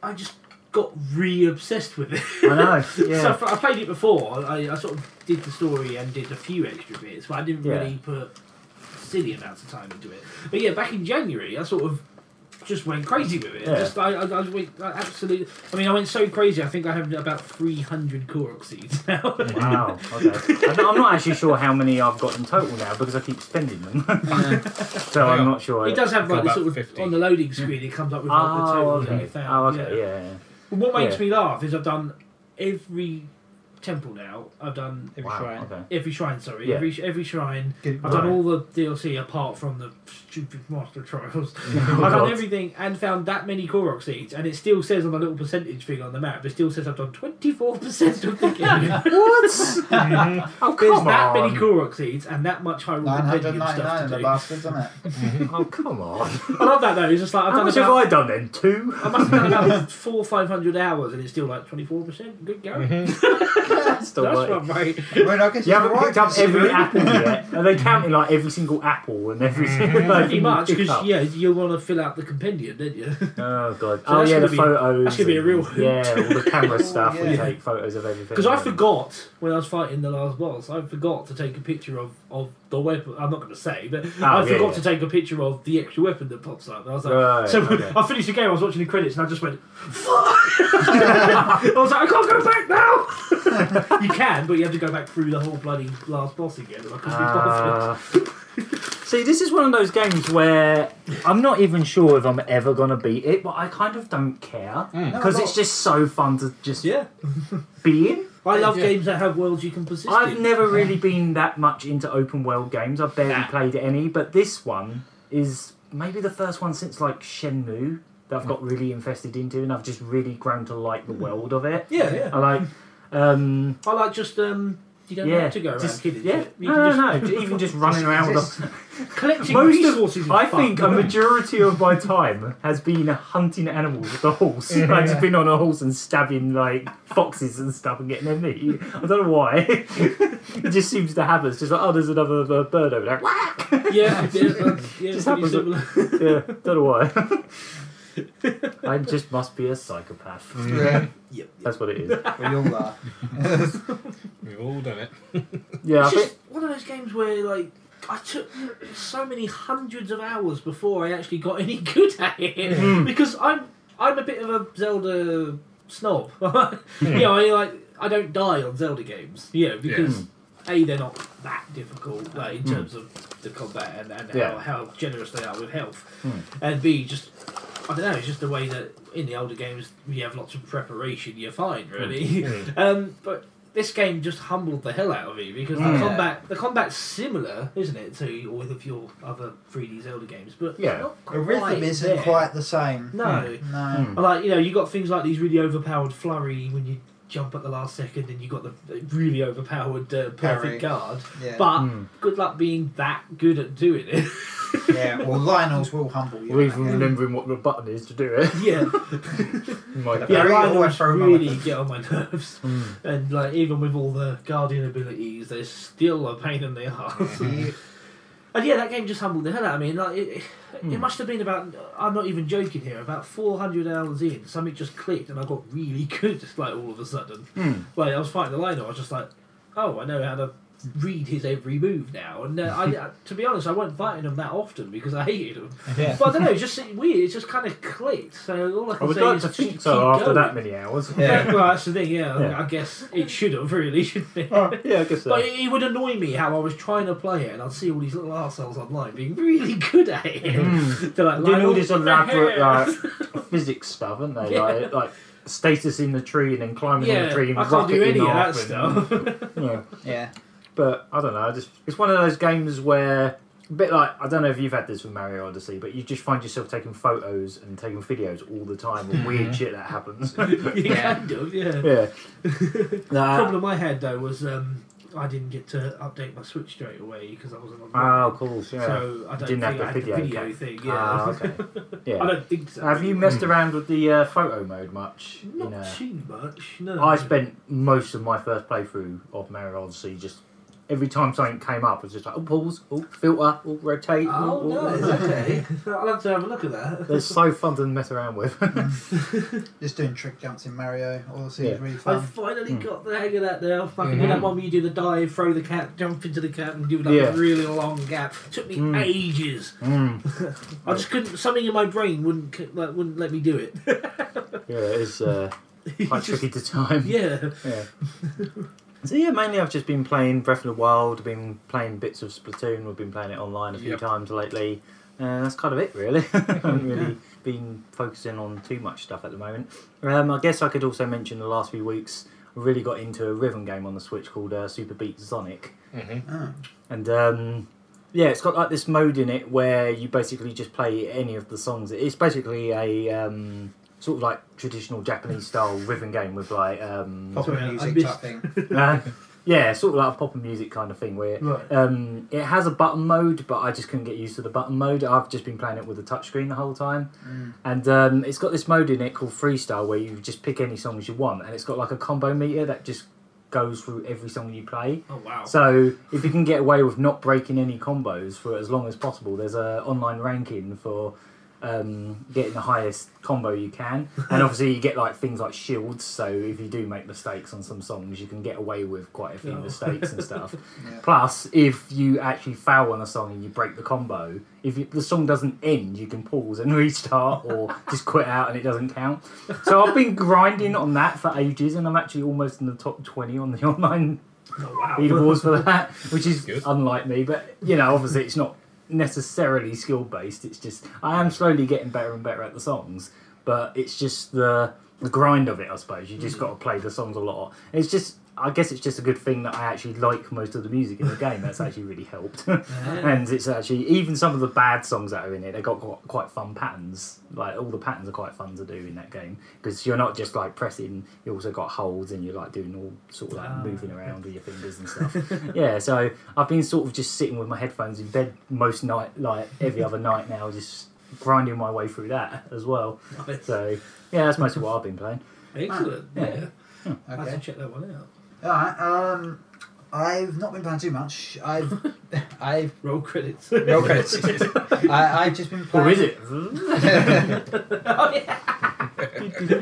I just got re-obsessed with it. I know, yeah. So I played it before. I sort of did the story and did a few extra bits, but I didn't really put silly amounts of time into it. But yeah, back in January, I sort of just went crazy with it. Yeah. I went absolutely. I mean, I went so crazy. I think I have about 300 Korok seeds now. Wow. Okay. I'm not actually sure how many I've got in total now because I keep spending them. So I'm not sure. It does have Got the about sort of 50. on the loading screen. It comes up with the total that you found. Oh, okay. Yeah. What makes me laugh is I've done every temple now. I've done Every shrine. Okay. every shrine. Sorry, Yeah. every shrine. Good. I've done all the DLC apart from the stupid Master Trials. I've God. done everything and found that many Korok seeds, and it still says on the little percentage thing on the map. It still says I've done 24% of the game. What? Oh, There's come that on. many Korok seeds and that much Hyrule Compendium 999 stuff of to the do. bastards, isn't it? Oh, come on. I love that though. It's just like I've How done much have about, I done then? 2? I must have done about 400-500 hours, and it's still like 24%. Good go. Still That's waiting. not right. Well, I guess You haven't you're picked up right, every considering- apple yet. Are they counting like every single apple and every single like, Pretty thing you much, pick because up? yeah, you want to fill out the compendium, don't you? Oh god. So Oh that's yeah, gonna the be- photos. that's gonna be a real and- hoot. Yeah, all the camera stuff. We yeah. take photos of everything. Because I forgot when I was fighting the last boss, I forgot to take a picture of the weapon. I'm not going to say, but I forgot to take a picture of the extra weapon that pops up. And I was like, Right, so okay. I finished the game. I was watching the credits, and I just went, "Fuck!" I was like, I can't go back now. You can, but you have to go back through the whole bloody last boss again. And I couldn't be bothered. See, this is one of those games where I'm not even sure if I'm ever going to beat it, but I kind of don't care. Because No, it's just so fun to just Yeah, be in. I love Yeah. games that have worlds you can persist I've in. never really been that much into open world games. I've barely played any, but this one is maybe the first one since like Shenmue that I've got really invested into, and I've just really grown to like the world of it. Yeah, yeah. I like. I like just you don't have to go around just, killing yeah. shit. You No, can no, even just running around with a collecting Most resources. of, is I fun. think a majority of my time has been hunting animals with the horse. I've just been on a horse and stabbing like foxes and stuff and getting their meat. I don't know why. It just seems to happen. It's just like, oh, there's another bird over there. Whack! Yeah, yeah, Just pretty happens. similar. Yeah, don't know why. I just must be a psychopath. Yeah, Yep. That's what it is. we all are. We've all done it. Yeah, I It's think. just one of those games where like I took so many hundreds of hours before I actually got any good at it because I'm a bit of a Zelda snob. You know, I don't die on Zelda games. Yeah, because A, they're not that difficult like, in terms of the combat and how generous they are with health, and B, just I don't know, it's just the way that in the older games you have lots of preparation. You're fine, really. But this game just humbled the hell out of me because the combat's similar, isn't it, to all of your other 3D Zelda games, but Yeah. it's not The quite rhythm isn't there. quite the same. No. No. And, like, you know, you got things like these really overpowered flurry when you jump at the last second, and you got the really overpowered Parry. perfect guard. Yeah. But good luck being that good at doing it. Yeah, well, Lionel's will humble you. Or even remembering what the button is to do it. Yeah. My Yeah. Yeah, Very Rhinos always throw them really on. get on my nerves. And like even with all the guardian abilities, they're still a pain in the arse. And yeah, that game just humbled the hell out of me. And like it must have been about, I'm not even joking here, about 400 hours in, something just clicked and I got really good like all of a sudden. Like I was fighting the Lino, I was just like, oh, I know how to read his every move now. And I, to be honest, I wasn't fighting him that often because I hated him. Yeah. But I don't know, it's just weird. It just kind of clicked. So all I I can would say like is to just think keep so after going. that many hours. Yeah. Well, that's the thing. Yeah, Yeah. I guess it should have really, shouldn't it? Yeah, I guess so. But it would annoy me how I was trying to play it, and I'd see all these little arseholes online being really good at it. They're like, Doing all "Lionel, this what the elaborate hell?" physics stuff, aren't they? Yeah. Like status in the tree and then climbing on Yeah, the tree and I can't do rocketing any of that off stuff. Yeah. Yeah. But I don't know. It's one of those games where a bit like, I don't know if you've had this with Mario Odyssey, but you just find yourself taking photos and taking videos all the time of weird shit that happens. You kind of, yeah. Yeah. The problem I had though was I didn't get to update my Switch straight away because I wasn't on. Oh, of course, yeah. So I don't Didn't think have the I had the video video cam. thing. Yeah. Ah, okay. Yeah. I don't think so. Have you messed around with the photo mode much? Not too much. No. I spent most of my first playthrough of Mario Odyssey just every time something came up, I was just like, oh, pause, oh, filter, oh, rotate. Oh, nice, okay. I'll have to have a look at that. They're so fun to mess around with. Just doing trick jumps in Mario Odyssey Yeah. is really I fun. finally got the hang of that now. Fucking that one where you do the dive, throw the cat, jump into the cat and do like a really long gap. Took me ages. I just couldn't, something in my brain wouldn't let me do it. Yeah, it's quite tricky to time. Yeah. Yeah. So yeah, mainly I've just been playing Breath of the Wild, been playing bits of Splatoon, we've been playing it online a few times lately. That's kind of it really. I haven't really been focusing on too much stuff at the moment. I guess I could also mention the last few weeks really got into a rhythm game on the Switch called Superbeat Xonic. Oh. And yeah, it's got like this mode in it where you basically just play any of the songs. It's basically a sort of like traditional Japanese style rhythm game with like Popular music type thing. yeah, sort of like a pop and music kind of thing where it has a button mode, but I just couldn't get used to the button mode. I've just been playing it with a touchscreen the whole time. And it's got this mode in it called Freestyle where you just pick any songs you want, and it's got like a combo meter that just goes through every song you play. Oh wow. So if you can get away with not breaking any combos for as long as possible, there's a online ranking for getting the highest combo you can, and obviously you get like things like shields, so if you do make mistakes on some songs you can get away with quite a few mistakes and stuff. Plus, if you actually foul on a song and you break the combo, if the song doesn't end you can pause and restart or just quit out and it doesn't count. So I've been grinding on that for ages, and I'm actually almost in the top 20 on the online leaderboards for that, which is good. Unlike me, but you know, obviously it's not necessarily skill based. It's just I am slowly getting better and better at the songs, but it's just the grind of it, I suppose. You just got to play the songs a lot. It's just, I guess it's just a good thing that I actually like most of the music in the game. That's actually really helped. And it's actually, even some of the bad songs that are in it, they've got quite fun patterns. Like all the patterns are quite fun to do in that game, because you're not just like pressing, you also got holds and you're like doing all sort of like moving around with your fingers and stuff. Yeah, so I've been sort of just sitting with my headphones in bed most night, like every other night now, just grinding my way through that as well. Nice. So yeah, that's mostly what I've been playing. Excellent. Yeah. I have to check that one out. Alright, I've not been playing too much. I've Roll credits. roll credits. I've just been playing. Or is it? Oh yeah.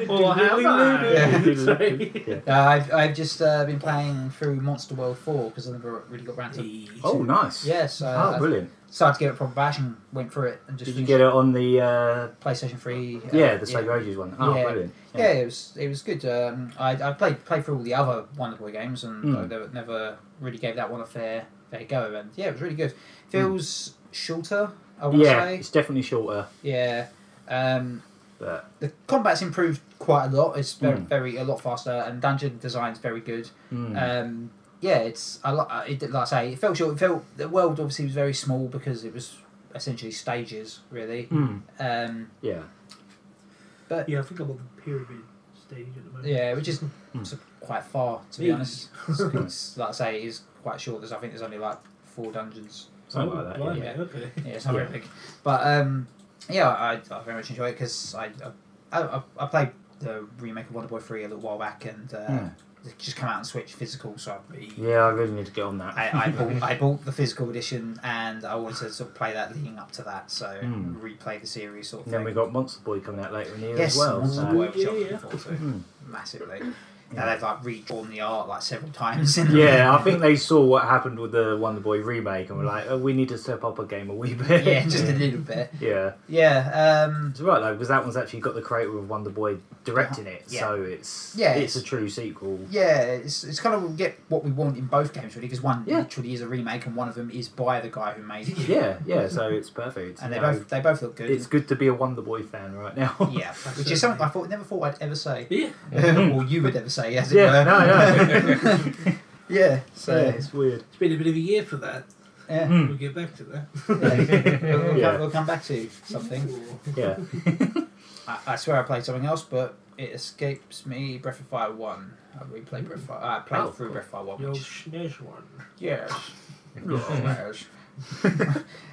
Or have I? Sorry. I've just been playing through Monster World 4 because I never really got around to. Oh, nice. Yes. Brilliant. Started to give it a proper bash and went through it and just. Did you get it on the PlayStation 3? the SEGA Ages one? Oh, brilliant. Yeah, it was good. I played through all the other Wonder Boy games and they never really gave that one a fair go. And yeah, it was really good. Feels shorter, I want to say. It's definitely shorter. Yeah. But The combat's improved quite a lot. It's very a lot faster, and dungeon design's very good. Yeah, it's like I say, it felt short. It felt the world obviously was very small because it was essentially stages, really. yeah. But Yeah, I think I'm on the pyramid stage at the moment. yeah, which is quite far to be honest. It's, like I say, it is quite short. I think there's only like 4 dungeons. Something like that. Blimey, Yeah. okay. Yeah, it's not very big. But yeah, I very much enjoy it because I played the remake of Wonder Boy 3 a little while back, and it just come out and Switch physical, so Yeah, I really need to get on that. I bought the physical edition, and I wanted to sort of play that leading up to that, so replay the series sort of And then thing. we got Monster Boy coming out later in the year Yes, as well. Monster so- Boy, which I'm Yeah, looking forward to massively. Now they've like redrawn the art like several times. Yeah, I think they saw what happened with the Wonder Boy remake and were like, oh, we need to step up a game a wee bit. Yeah, just a little bit. Yeah. Yeah. It's right though, because that one's actually got the creator of Wonder Boy directing it, Yeah. so it's a true sequel. Yeah, it's kind of get what we want in both games really, because one Yeah. literally is a remake and one of them is by the guy who made it. Yeah, so it's perfect. And You they know, both look good. It's good to be a Wonder Boy fan right now. Yeah, which is something I never thought I'd ever say. Yeah. Or you would ever say, as it Yeah, were. no. Yeah, so Yeah, it's weird. It's been a bit of a year for that. yeah. We'll get back to that. We'll come back to something. Yeah. I swear I played something else, but it escapes me. Breath of Fire 1. I replayed Breath of Fire. I played through Breath of Fire 1. The old Which, SNES one. yes.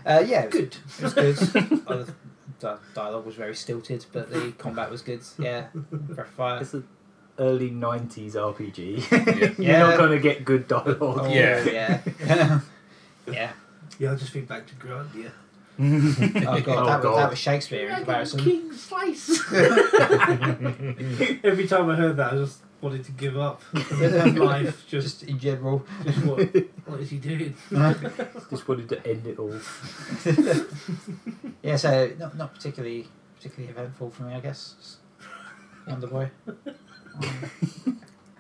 Yeah, it was Good. It was good. The dialogue was very stilted, but the combat was good. Yeah, Breath of Fire. It's an early 90s RPG. Yeah. You're not going to get good dialogue. Oh, Yeah. yeah. Yeah. Yeah, I just think back to Grandia. Oh god, Oh, that was Shakespeare in comparison. King Slice. Every time I heard that, I just wanted to give up life. Just in general. Just what is he doing? Just wanted to end it all. Yeah, so not particularly eventful for me, I guess. Just Wonder Boy.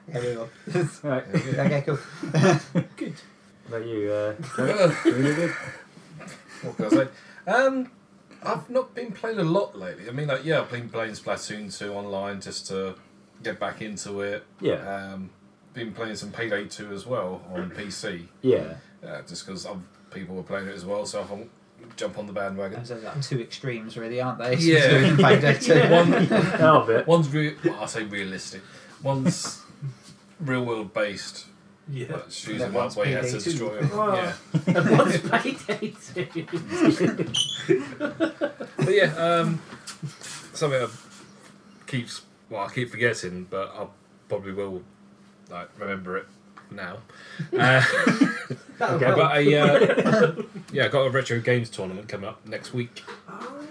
Yeah, we will. Right. Okay, cool. Good. What about you? Really good? What can I say? I've not been playing a lot lately. I mean, like, yeah, I've been playing Splatoon 2 online just to get back into it. Yeah. been playing some Payday 2 as well on PC. Yeah. Just because people were playing it as well, so I thought jump on the bandwagon. Those are like two extremes, really, aren't they? Yeah. Payday 2. One's I say realistic. One's real world based. Yeah. But choosing one way how to destroy them. Oh. Yeah. And what's Payday 2? But yeah, something I keep forgetting, but I probably will remember it now. Okay. But I got a retro games tournament coming up next week.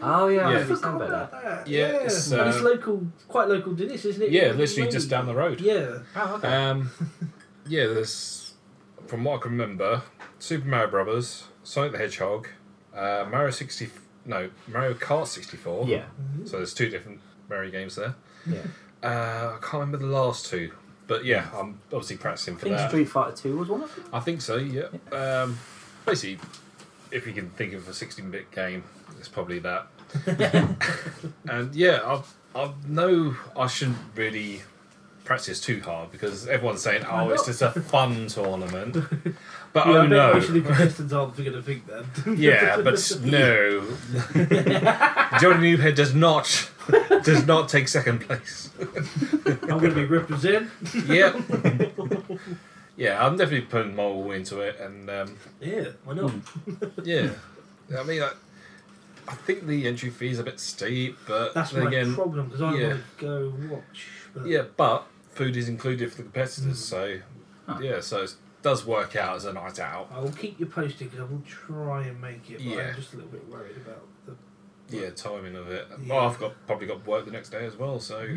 Oh yeah, Yeah. I forgot about that. Yeah, And it's, it's local, quite local to this, isn't it? Yeah, literally just down the road. Yeah. Oh, okay. Yeah, there's, from what I can remember, Super Mario Brothers, Sonic the Hedgehog, Mario Kart 64. Yeah. So there's two different Mario games there. Yeah. I can't remember the last two, but yeah, I'm obviously practicing I for think that. Street Fighter 2 was one of them. I think so. Yeah. Basically, if you can think of a 16-bit game, it's probably that. And yeah, I know I shouldn't really practice too hard because everyone's saying, "Oh, it's just a fun tournament." But I bet no, actually contestants aren't going to think that. yeah, but no. Johnny Newhead does not take second place. I'm going to be representing. Yep. Yeah, I'm definitely putting my all into it, and Yeah, why not? yeah, I mean, I think the entry fee is a bit steep, but That's then my again, problem because I yeah. want to go watch. But yeah, but food is included for the competitors, so Huh. yeah, so it does work out as a night out. I will keep you posted because I will try and make it. But Yeah. I'm just a little bit worried about the. Yeah, timing of it. Yeah. Well, I've probably got work the next day as well, so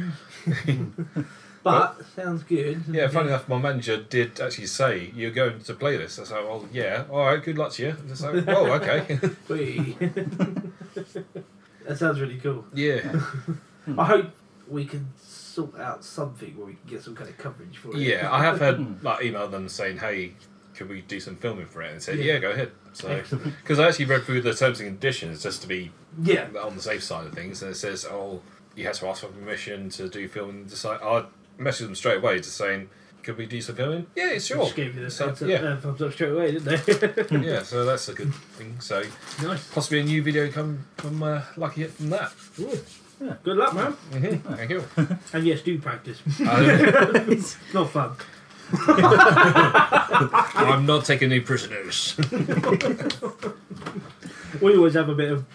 But sounds good. yeah. Funny enough, my manager did actually say you're going to play this. I said, "Well, yeah, all right, good luck to you." I was like, "Oh, okay." Whee. That sounds really cool. Yeah, I hope we can sort out something where we can get some kind of coverage for it. yeah. I have had emailed them saying, "Hey, could we do some filming for it?" And said, Yeah. "Yeah, go ahead." So Excellent. because I actually read through the terms and conditions just to be Yeah. on the safe side of things, and it says, "Oh, you have to ask for permission to do filming." Decide. I messaged them straight away, just saying, "Could we do some filming?" Yeah, sure. Just gave you the So, thumbs up straight away, didn't they? Yeah, so that's a good thing. So Nice. possibly a new video come from Lucky Hit from that. Ooh. Yeah. Good luck, man. Thank you. And yes, do practice. I- Not fun. I'm not taking any prisoners. We always have a bit of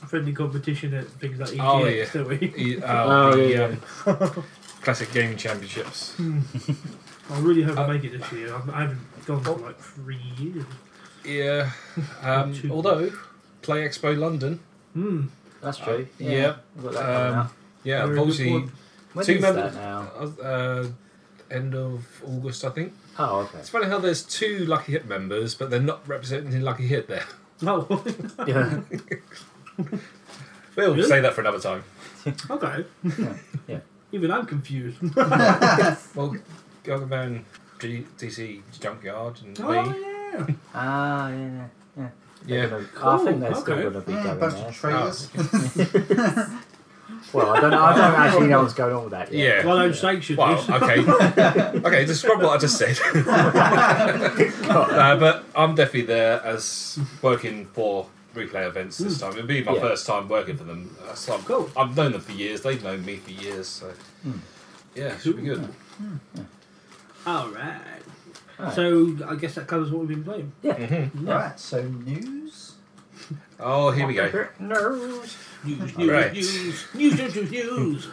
friendly competition at things like EGX, Oh, yeah. don't we? Classic gaming championships. I really hope I make it this year. I haven't gone for like 3 years. Yeah. Two. Although, Play Expo London. That's true. Yeah. We've got that coming up. Yeah, Very I've good obviously one. When two is members. that now? End of August, I think. Oh, okay. It's funny how there's two Lucky Hit members, but they're not representing Lucky Hit there. Oh, Yeah. We'll Really? say that for another time. okay. Yeah. Even I'm confused. Well, Gagaman, DC Junkyard, and Oh, me. yeah. Ah, yeah. Yeah. They're gonna- I think they're still okay. going to be Yeah, a going bunch there. of trailers. Well, I don't actually know what's going on with that yet. Yeah. Well, I don't sanction Well, this. okay. Okay, describe what I just said. But I'm definitely there as working for replay events this time. It'll be my Yeah. first time working for them. So Cool. I've known them for years. They've known me for years. So yeah, it should be good. All right. Alright. So I guess that covers what we've been playing. Right, so news. Oh, here we go. News. News, Right. news.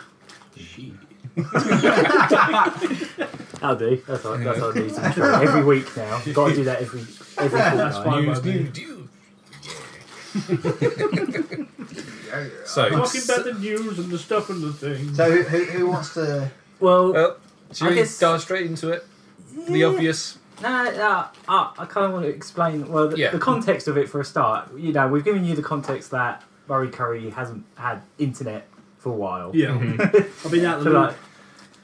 I'll do. That's what I need to try. Every week now. You've got to do that every That's fortnight. fine. News. So, Talking about the news and the stuff and the things. So who wants to? Well, should I we guess- dive straight into it? The Yeah. obvious. no, I kind of want to explain, well, Yeah. the context of it for a start. You know, we've given you the context that Murry Curry hasn't had internet for a while. Yeah. I've been out the So, loop. like,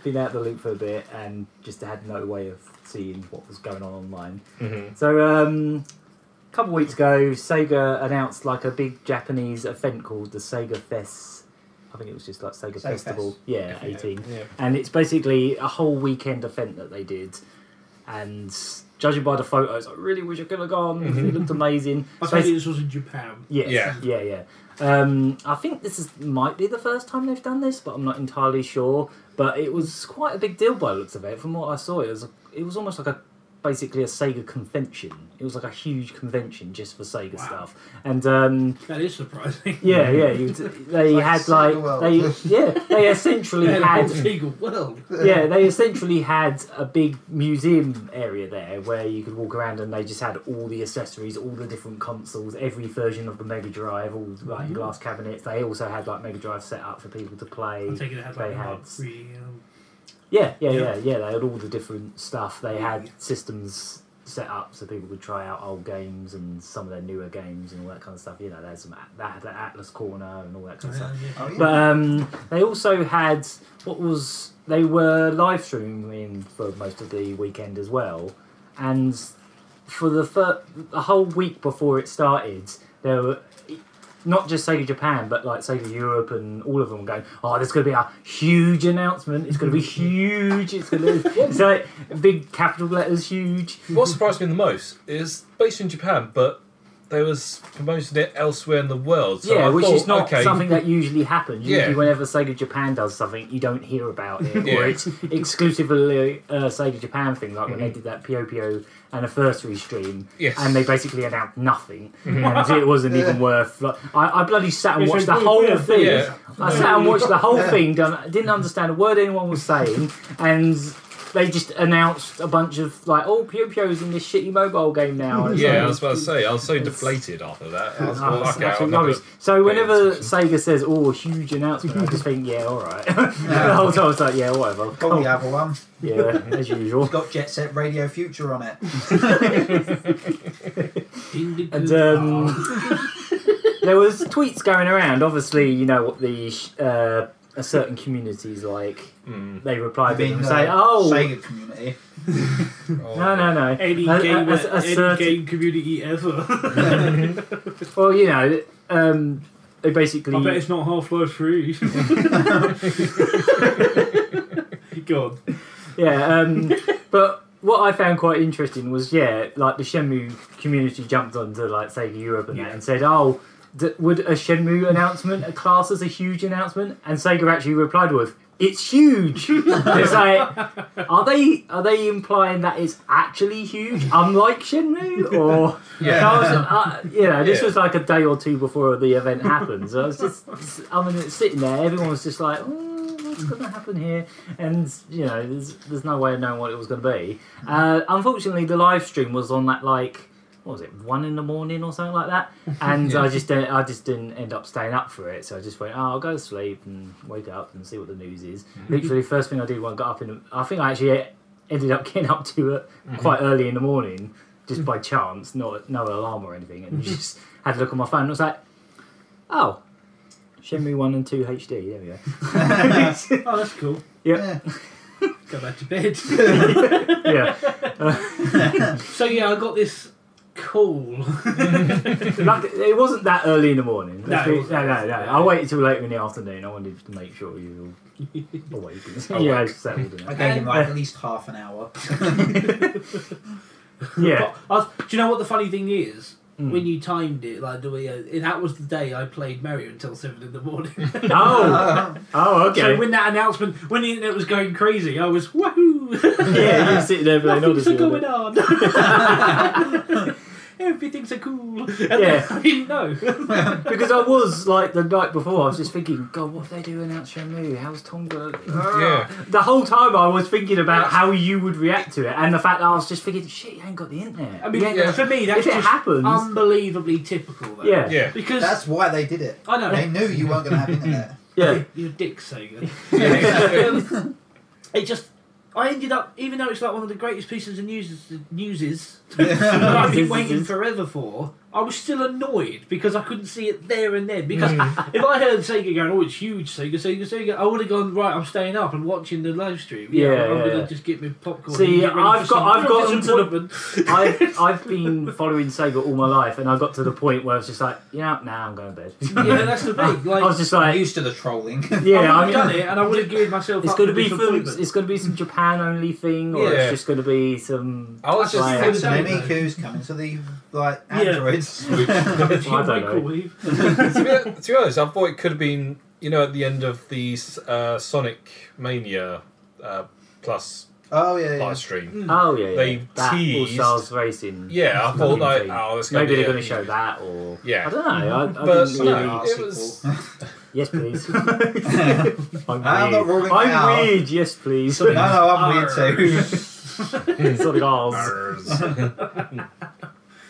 been out the loop for a bit and just had no way of seeing what was going on online. So, a couple of weeks ago, Sega announced like a big Japanese event called the SEGA Fes. I think it was just like Sega Sega Festival. Fes. Yeah, 18. Yeah. And it's basically a whole weekend event that they did. and judging by the photos, I really wish I could have gone. It looked amazing. I think this was in Japan. Yes, yeah. I think might be the first time they've done this, but I'm not entirely sure. But it was quite a big deal by the looks of it. From what I saw, it was almost like basically a Sega convention. It was like a huge convention just for Sega stuff, and that is surprising. Yeah. They had they essentially had Sega World. Yeah, they essentially had a big museum area there where you could walk around, and they just had all the accessories, all the different consoles, every version of the Mega Drive, all like in glass cabinets. They also had like Mega Drive set up for people to play. I think it had they had. Yeah. They had all the different stuff. They had systems set up so people could try out old games and some of their newer games and all that kind of stuff. You know, there's they had the Atlas Corner and all that kind of stuff. Oh, yeah. But they also had they were live streaming for most of the weekend as well, and for the whole week before it started, there were. Not just Sega Japan, but like Sega Europe and all of them going, oh, there's going to be a huge announcement. It's going to be huge. It's going to it's like big capital letters, huge. What surprised me the most is based in Japan, but they was promoting it elsewhere in the world. So which is not something that usually happens. Usually whenever Sega Japan does something, you don't hear about it. Or it's exclusively a Sega Japan thing, like when they did that Puyo anniversary stream, and they basically announced nothing, and it wasn't even worth. Like, I bloody sat and watched the whole thing. I sat and watched the whole thing. Didn't understand a word anyone was saying, and they just announced a bunch of like, Puyo's in this shitty mobile game now. I was about to say, I was so deflated after that. I was absolutely rubbish. So whenever Sega says, huge announcement, I just think, alright. The whole time I was like, whatever. Probably have one. Yeah, as usual. It's got Jet Set Radio Future on it. And there was tweets going around. Obviously, you know what the a certain community's like. They replied to them and say, Sega community. No. Any game community ever. Well, you know, they basically. I bet it's not Half-Life 3. Go on. Yeah, but what I found quite interesting was, like the Shenmue community jumped onto like Sega Europe and that and said, would a Shenmue announcement class as a huge announcement? And Sega actually replied with, "It's huge." It's like, are they implying that it's actually huge, unlike Shenmue, or this was like a day or two before the event happened. So it's sitting there, everyone was just like, what's going to happen here? And there's no way of knowing what it was going to be. Unfortunately, the live stream was on that what was it, 1 a.m. or something like that, and I just didn't end up staying up for it. So I just went, I'll go to sleep and wake up and see what the news is. Literally, first thing I did when I got up I think I actually ended up getting up to it quite early in the morning, just by chance, no alarm or anything, and just had to look on my phone. And I was like, Shenmue 1 and 2 HD. There we go. Oh, that's cool. Yeah. Go back to bed. So I got this cool. It wasn't that early in the morning. No. I waited till later in the afternoon. I wanted to make sure you were awake. Settled in. I gave him at least half an hour. Yeah. Do you know what the funny thing is? When you timed it, like the way that was the day I played Mario until 7 in the morning. Okay. So when that announcement, when the internet was going crazy, I was woohoo! Yeah, you're sitting there playing Odyssey. Nothing's going on. Everything's so cool. And I didn't know. Because I was like the night before, I was just thinking, God, what if they do announce Shenmue? How's Tom gonna? The whole time I was thinking about how you would react to it, and the fact that I was just thinking, shit, you ain't got the internet. I mean, for me, that's just unbelievably typical. Though. Yeah. Because that's why they did it. I know. They knew you weren't going to have internet. Yeah. You dick, Sega. It just. I ended up, even though it's like one of the greatest pieces of news I've been waiting forever for, I was still annoyed because I couldn't see it there and then. Because if I heard Sega going, "Oh, it's huge, Sega," I would have gone, "Right, I'm staying up and watching the live stream." I'm gonna just get me popcorn. See, I've gotten to the. I've been following Sega all my life, and I got to the point where I was just like, "Yeah, now I'm going to bed." Yeah, that's the thing. Like, I was just like, used to the trolling. Yeah, I've done it, and I would have given myself. It's going to be it's going to be some Japan only thing, or it's just going to be some. I was just Miku's coming to the Androids. I don't know. To be honest, I thought it could have been, at the end of the Sonic Mania Plus live stream. Oh yeah, They that teased All-Stars Racing. Yeah, I thought like, maybe they're going to show that, or yeah, I don't know. But didn't really... no, it was. Yes, please. I'm not ruling it out. I'm weird. Yes, please. No, I'm weird too. Sonic R's.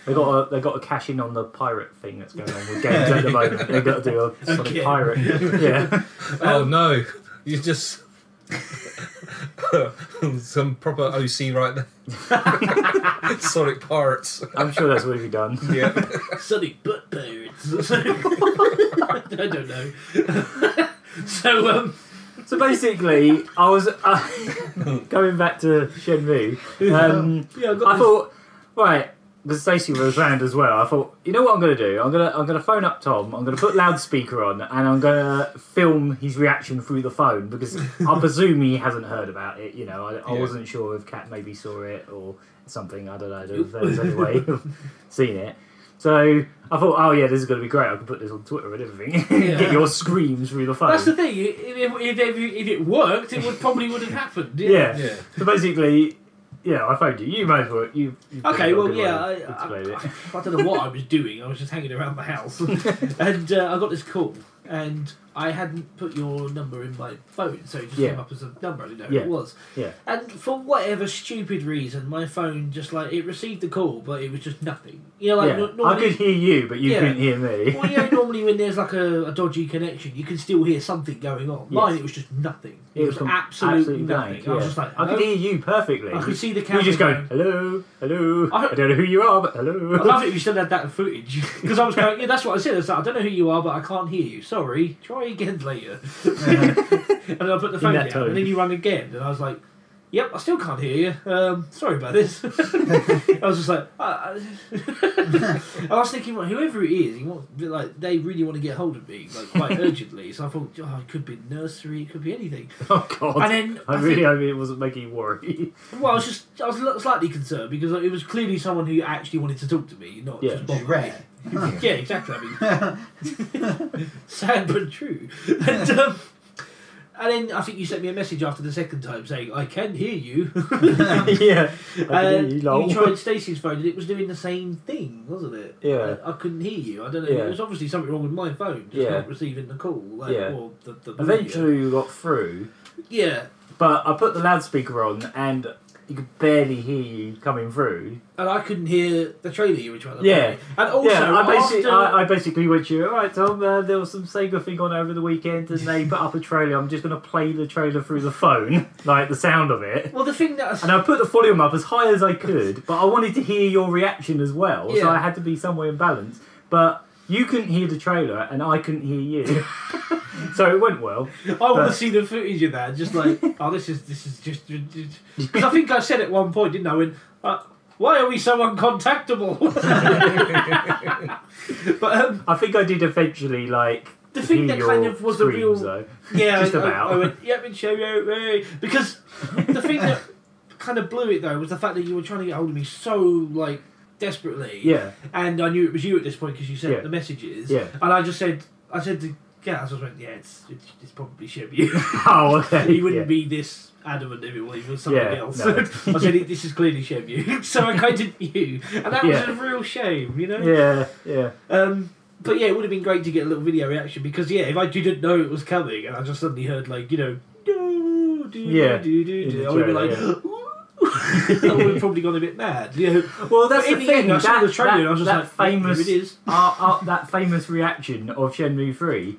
They got to cash in on the pirate thing that's going on with games at the moment. They've got to do a Sonic pirate. Yeah. Oh no, you just some proper OC right there. Sonic Pirates. I'm sure that's what you've done. Yeah. Sonic Butt Pirates. I don't know. So basically, I was going back to Shenmue. I thought, right, because Stacey was around as well. I thought, you know what I'm going to do? I'm going to phone up Tom. I'm going to put loudspeaker on, and I'm going to film his reaction through the phone because I presume he hasn't heard about it. I wasn't sure if Kat maybe saw it or something. I don't know if there's any way of seeing it. So I thought, oh yeah, this is going to be great. I can put this on Twitter and everything. Get your screams through the phone. That's the thing. If it worked, it probably would have happened. Yeah. So basically, I phoned you. You might as well. You okay, well, I don't know what I was doing. I was just hanging around the house, and I got this call, and I hadn't put your number in my phone, so it just came up as a number. I didn't know who it was. Yeah. And for whatever stupid reason, my phone just it received the call, but it was just nothing. Normally, I could hear you, but you couldn't hear me. Well, normally when there's like a dodgy connection, you can still hear something going on. Yes. Mine, it was just nothing. It was absolutely nothing. Blank, I was just like, I could hear you perfectly. I could see the camera. You just going, hello. I don't know who you are, but hello. I love it if you still had that footage. Because I was going, that's what I said. I was like, I don't know who you are, but I can't hear you. Sorry. Try again later. And then I put the phone down, and then you rang again, and I was like, yep, I still can't hear you. Sorry about this. I was just like, I was thinking, whoever it is, they really want to get hold of me, quite urgently. So I thought, it could be nursery, it could be anything. Oh God! And then I really hope it wasn't making you worry. Well, I was slightly concerned because it was clearly someone who actually wanted to talk to me, not just bother me. Yeah, exactly. I mean, sad but true. And then I think you sent me a message after the second time saying, I can hear you. Yeah. You tried Stacey's phone and it was doing the same thing, wasn't it? Yeah. I couldn't hear you. I don't know. Yeah. There was obviously something wrong with my phone, just not receiving the call. Or the Eventually you got through. Yeah. But I put the loudspeaker on and you could barely hear you coming through. And I couldn't hear the trailer you were trying to play. And also, I basically went to you, alright Tom, there was some Sega thing on over the weekend and they put up a trailer. I'm just going to play the trailer through the phone, the sound of it. Well, the thing that... And I put the volume up as high as I could, but I wanted to hear your reaction as well, so I had to be somewhere in balance. But you couldn't hear the trailer and I couldn't hear you. So it went well. I want to see the footage of that. Just this is just because I think I said at one point, didn't I? When why are we so uncontactable? But I think I did eventually the thing that kind of was screams, a real though. just about. I went and show you because the thing that kind of blew it though was the fact that you were trying to get hold of me so desperately. Yeah. And I knew it was you at this point because you sent the messages. Yeah. And I said to Gaz, I was like, it's probably Shenmue. Oh, okay. He wouldn't be this adamant if it was something else. No. I said, this is clearly Shenmue. So I kind of knew. And that was a real shame, Yeah, yeah. But yeah, it would have been great to get a little video reaction because, if I didn't know it was coming and I just suddenly heard, I would be like, I would have probably gone a bit mad. Well, that's the thing. I saw the trailer and I was just that famous, here it is. that famous reaction of Shenmue 3.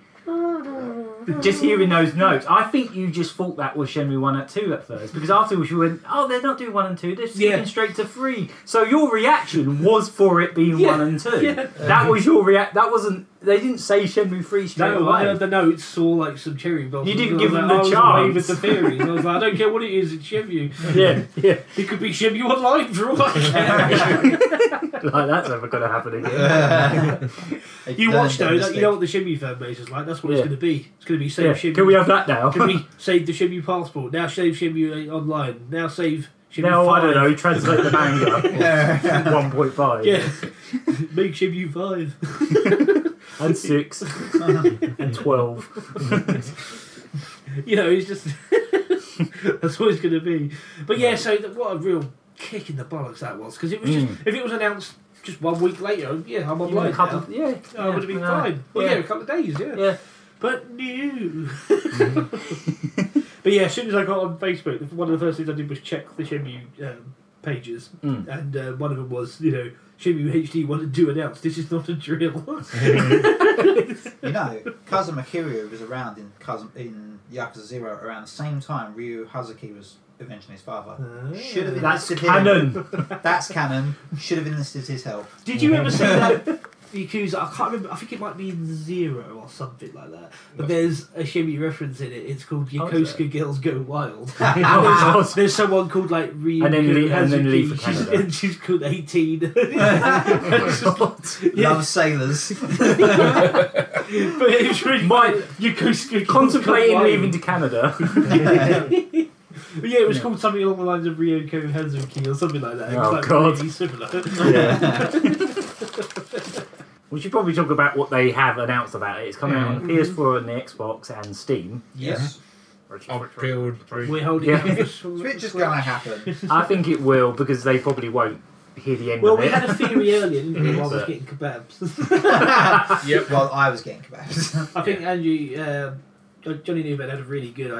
just hearing those notes, I think you just thought that was Shenmue 1 and 2 at first, because afterwards you went, oh, they're not doing 1 and 2, they're skipping straight to 3. So your reaction was for it being 1 and 2. Yeah. That was your reaction. That wasn't. They didn't say Shenmue 3 straight away. I heard the notes, saw like some cherry blossoms. You didn't give them the chance. With the theories. I was like, I don't care what it is, it's Shenmue. Yeah. It could be Shenmue Online for all I care. Like, that's never going to happen again. You watch though, you know what the Shenmue fan base is like, that's what it's going to be. It's going to be save Shenmue. Can we have that now? Can we save the Shenmue passport? Now save Shenmue Online. Now save Shenmue 5. I don't know, translate the manga. 1.5. Yeah. Make Shenmue 5. And 6. And 12. You know, it's just... that's what it's going to be. But yeah, so what a real kick in the bollocks that was. Because it was just... If it was announced just 1 week later, I'm online now. I would have been fine. Well, a couple of days, yeah. But no. But yeah, as soon as I got on Facebook, one of the first things I did was check the Shenmue pages. And one of them was, Shenmue HD 1 and 2 announced, this is not a drill. Kazuma Kiryu was around in Yakuza 0 around the same time Ryu Hazuki was eventually his father. Should have enlisted him. That's canon. Should have enlisted his help. Did you ever see that Yakuza? I can't remember. I think it might be in 0 or something like that. But there's a Shenmue reference in it. It's called Yokosuka Girls Go Wild. There's someone called like Ryu and then leave for Canada. And she's called 18. Love sailors. But it's really Yokosuka contemplating leaving to Canada. Yeah, it was called something along the lines of Ryoko Hazuki or something like that. It was God. Really similar. We should probably talk about what they have announced about it. It's coming out on PS4 and the Xbox and Steam. Yes. We're holding it. Switch is going to happen. I think it will, because they probably won't hear the end of it. Well, we had a theory earlier, didn't we, while I was getting kebabs. Yep. Well, I was getting kebabs. I think Angie... Johnny Newman had a really good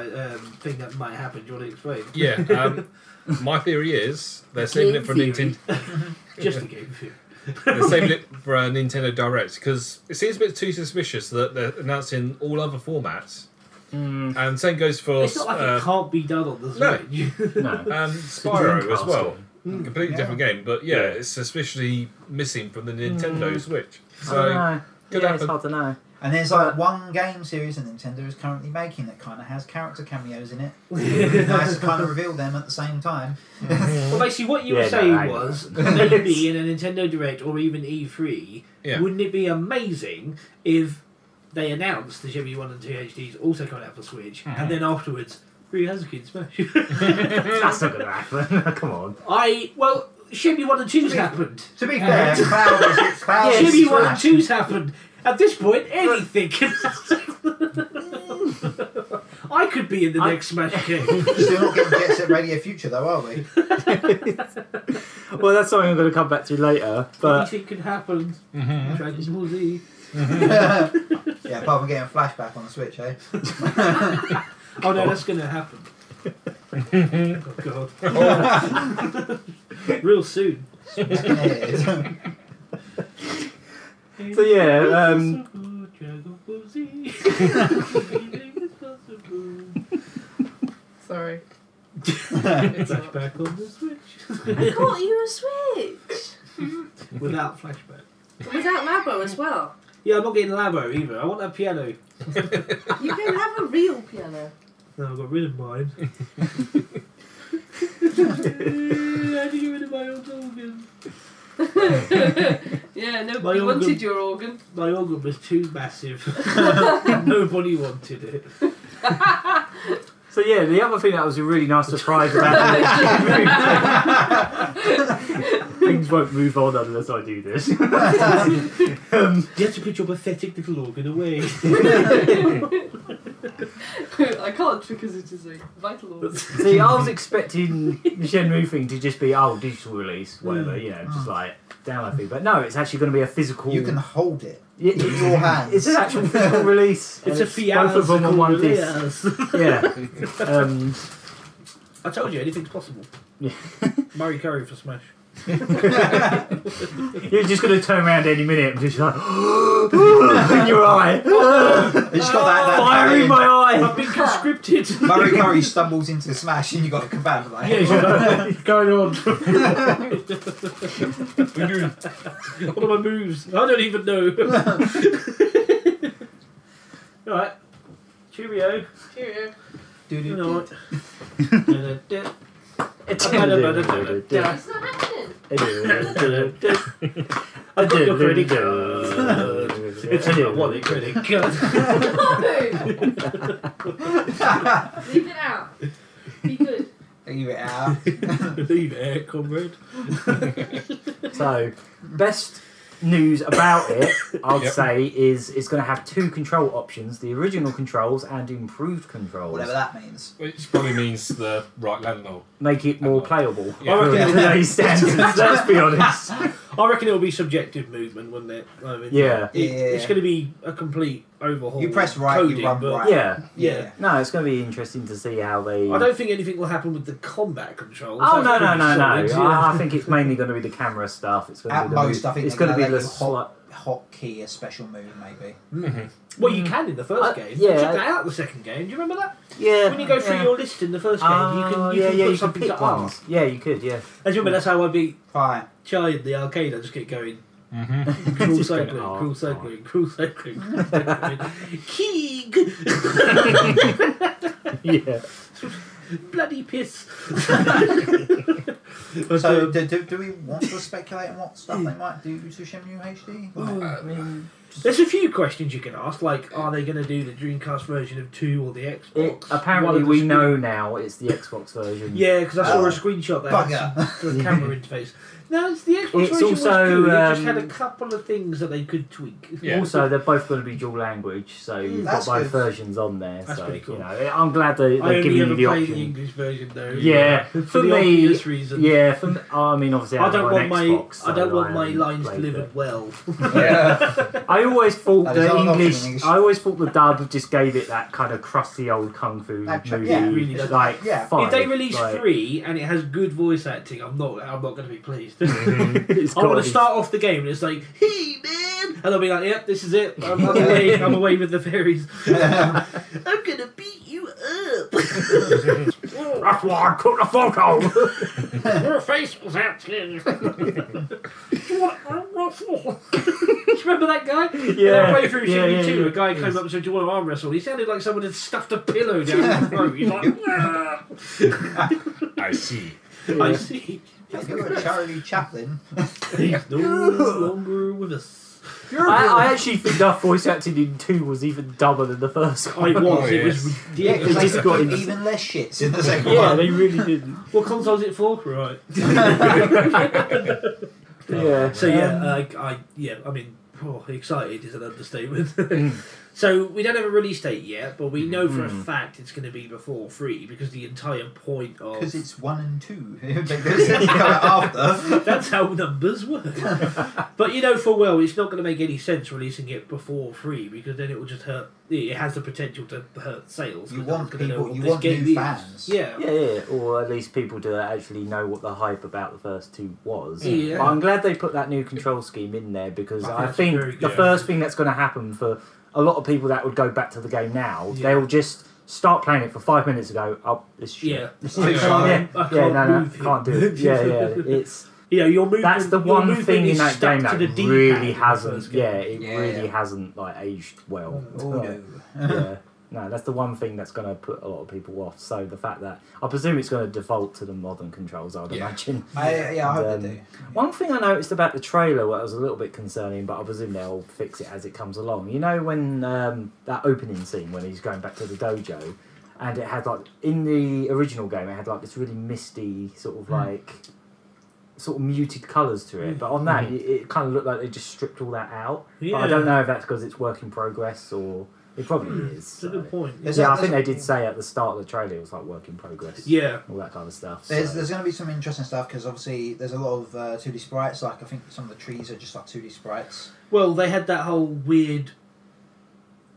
thing that might happen. Do you want to explain? Yeah. My theory is they're saving it for Nintendo. Just a game theory. They're saving it for a Nintendo Direct because it seems a bit too suspicious that they're announcing all other formats. And same goes for. It's not like it can't be done on the Switch. No. Spyro as well. Completely different game, but it's suspiciously missing from the Nintendo Switch. So it's hard to know. And there's like one game series that Nintendo is currently making that kind of has character cameos in it. Nice to kind of reveal them at the same time. Well, basically, what you were saying was maybe in a Nintendo Direct or even E3, wouldn't it be amazing if they announced the Shenmue 1 and 2 HDs also coming out for Switch, and then afterwards, Ryu Hazuki in Smash? That's not going to happen. Come on. Shenmue 1 and 2's happened. To be fair, Shenmue 1 and 2's happened. At this point, anything can happen. I could be in the next Smash game. Still not getting Jet Set Radio Future, though, are we? Well, that's something I'm going to come back to later. But anything could happen. Dragon Ball Z. Yeah, apart from getting a flashback on the Switch, eh? Oh no, that's going to happen. Oh God. Real soon. So yeah, Sorry. Flashback on the Switch. I got you a Switch. Without flashback. Without Labo as well. Yeah, I'm not getting Labo either. I want that piano. You don't have a real piano. No, I've got rid of mine. How do you get rid of my old organ? Yeah, nobody wanted your organ. My organ was too massive. Nobody wanted it. So yeah, the other thing that was a really nice surprise about things won't move on unless I do this. You have to put your pathetic little organ away. I can't because it is a vital organ. See, I was expecting the Shenmue thing to just be digital release, whatever, just like download thing. But no, it's actually going to be a physical. You can hold it in your hands. It's an actual physical release. It's a fiasco. Both of them on one disc. Yeah. I told you, anything's possible. Yeah. Murry Curry for Smash. You're just going to turn around any minute and just like in your eye. It's got that Fire in my eye. I've been conscripted. Murry Curry stumbles into the smash and you got a kebab. Like. Yeah, he's going on. What are my moves? I don't even know. Alright. Cheerio. Cheerio. Good night. It's not happening. I've got your credit card. It's a wallet credit card. No! Leave it out. Be good. Leave it out. Leave it out, comrade. So, best news about it, I'd say, is it's going to have 2 control options: the original controls and improved controls. Whatever that means. Which probably means the right landlord. Make it more playable. Yeah. I reckon Today's standards, let's be honest. I reckon it'll be subjective movement, wouldn't it? I mean, Yeah. It's going to be a complete overhaul. You press right, coding, you run but- right. Yeah. No, it's going to be interesting to see how they... I don't think anything will happen with the combat controls. Oh, That's no. pretty solid, yeah. I think it's mainly going to be the camera stuff. It's going to At be most, I think it's they're going to be let the you hotkey a special move, maybe. Well, you can in the first game. yeah. You took that out in the second game. Do you remember that? Yeah. When you go through your list in the first game, you can put something pick to arm. ones. Yeah, you could, yeah. As you remember, that's how I beat Fine. Chai in the arcade. I just kept going. Mm-hmm. Cruel Just going, cycling, oh, cruel oh. cycling, cruel cycling, cruel cycling. Keeg! Yeah. Bloody piss. So, do we want to speculate on what stuff they might do to Shenmue HD? I mean, There's a few questions you can ask, like, are they going to do the Dreamcast version of 2 or the Xbox? apparently One of the we screen- know now it's the Xbox version. Yeah, because I saw Oh, a screenshot there. bugger. The camera interface. No, it's the Xbox It's version also, was good. It just had a um, couple of things that they could tweak. Yeah. Also, they're both going to be dual language, so you've got That's both good. versions on there. That's so, pretty cool. You know, I'm glad I they've only given ever you the played the option. English version though. Yeah, for for the me, obvious reason. yeah. For me, I mean, obviously, I don't have want an my Xbox, I don't so want my haven't lines played delivered it. well. Yeah. I always thought That is the not an option English. in English. I always thought the dub just gave it that kind of crusty old kung fu Actually, movie. yeah, really does. Like, Yeah. five, If they release like, 3 and it has good voice acting, I'm not going to be pleased. it's I want gotta to be- start off the game and it's like, hey man, and I'll be like, yep, this is it. I'm away. I'm away with the fairies. I'm gonna beat you up. That's why I took the photo. Your face was asking. Do you remember that guy? Yeah. Halfway through Yeah, Shenmue yeah, 2, yeah. a guy came up and said, do you want to arm wrestle? He sounded like someone had stuffed a pillow down his throat. He's like, "Ah." I see. I see. If you're a Charlie Chaplin, He's no longer with us. I actually think that voice acting in 2 was even dumber than the first I one. was. It yes. was yeah, ridiculous. because They they just got put in- even less shits in the second Yeah, one. they really didn't. What console's it for? Right. Yeah. So I mean, excited is an understatement. So we don't have a release date yet, but we know for a fact it's going to be before 3 because the entire point of Because it's 1 and 2. They said to come out after. that's how numbers work. But you know for well, it's not going to make any sense releasing it before 3 because then it will just hurt. It has the potential to hurt sales. You 'cause want no one's gonna know people. what You this want game new is. fans. Yeah. Yeah, or at least people to actually know what the hype about the first 2 was. Yeah. But I'm glad they put that new control scheme in there because I I think think that's very the good. first thing that's going to happen for a lot of people that would go back to the game now, Yeah. they'll just start playing it for 5 minutes ago. Oh, this shit. Yeah. This I is can't- yeah, I yeah, can't no, move can't do here. it. Yeah. It's You know, your movement. that's the your one movement thing in is that stuck game to that the D-pad really in the hasn't. first game. Yeah, it Yeah. really hasn't like aged well. Oh no. Yeah. No, that's the one thing that's going to put a lot of people off. So the fact that I presume it's going to default to the modern controls, I'd Yeah. imagine. I hope they do. One thing I noticed about the trailer, what was a little bit concerning, but I presume they'll fix it as it comes along. You know when that opening scene when he's going back to the dojo, and it had like in the original game, it had like this really misty sort of like sort of muted colours to it. But on that, it kind of looked like they just stripped all that out. But I don't know if that's because it's work in progress or. It probably is. It's a good point. I think they did say at the start of the trailer it was like work in progress. Yeah. All that kind of stuff. There's going to be some interesting stuff because obviously there's a lot of 2D sprites. Like I think some of the trees are just like 2D sprites. Well, they had that whole weird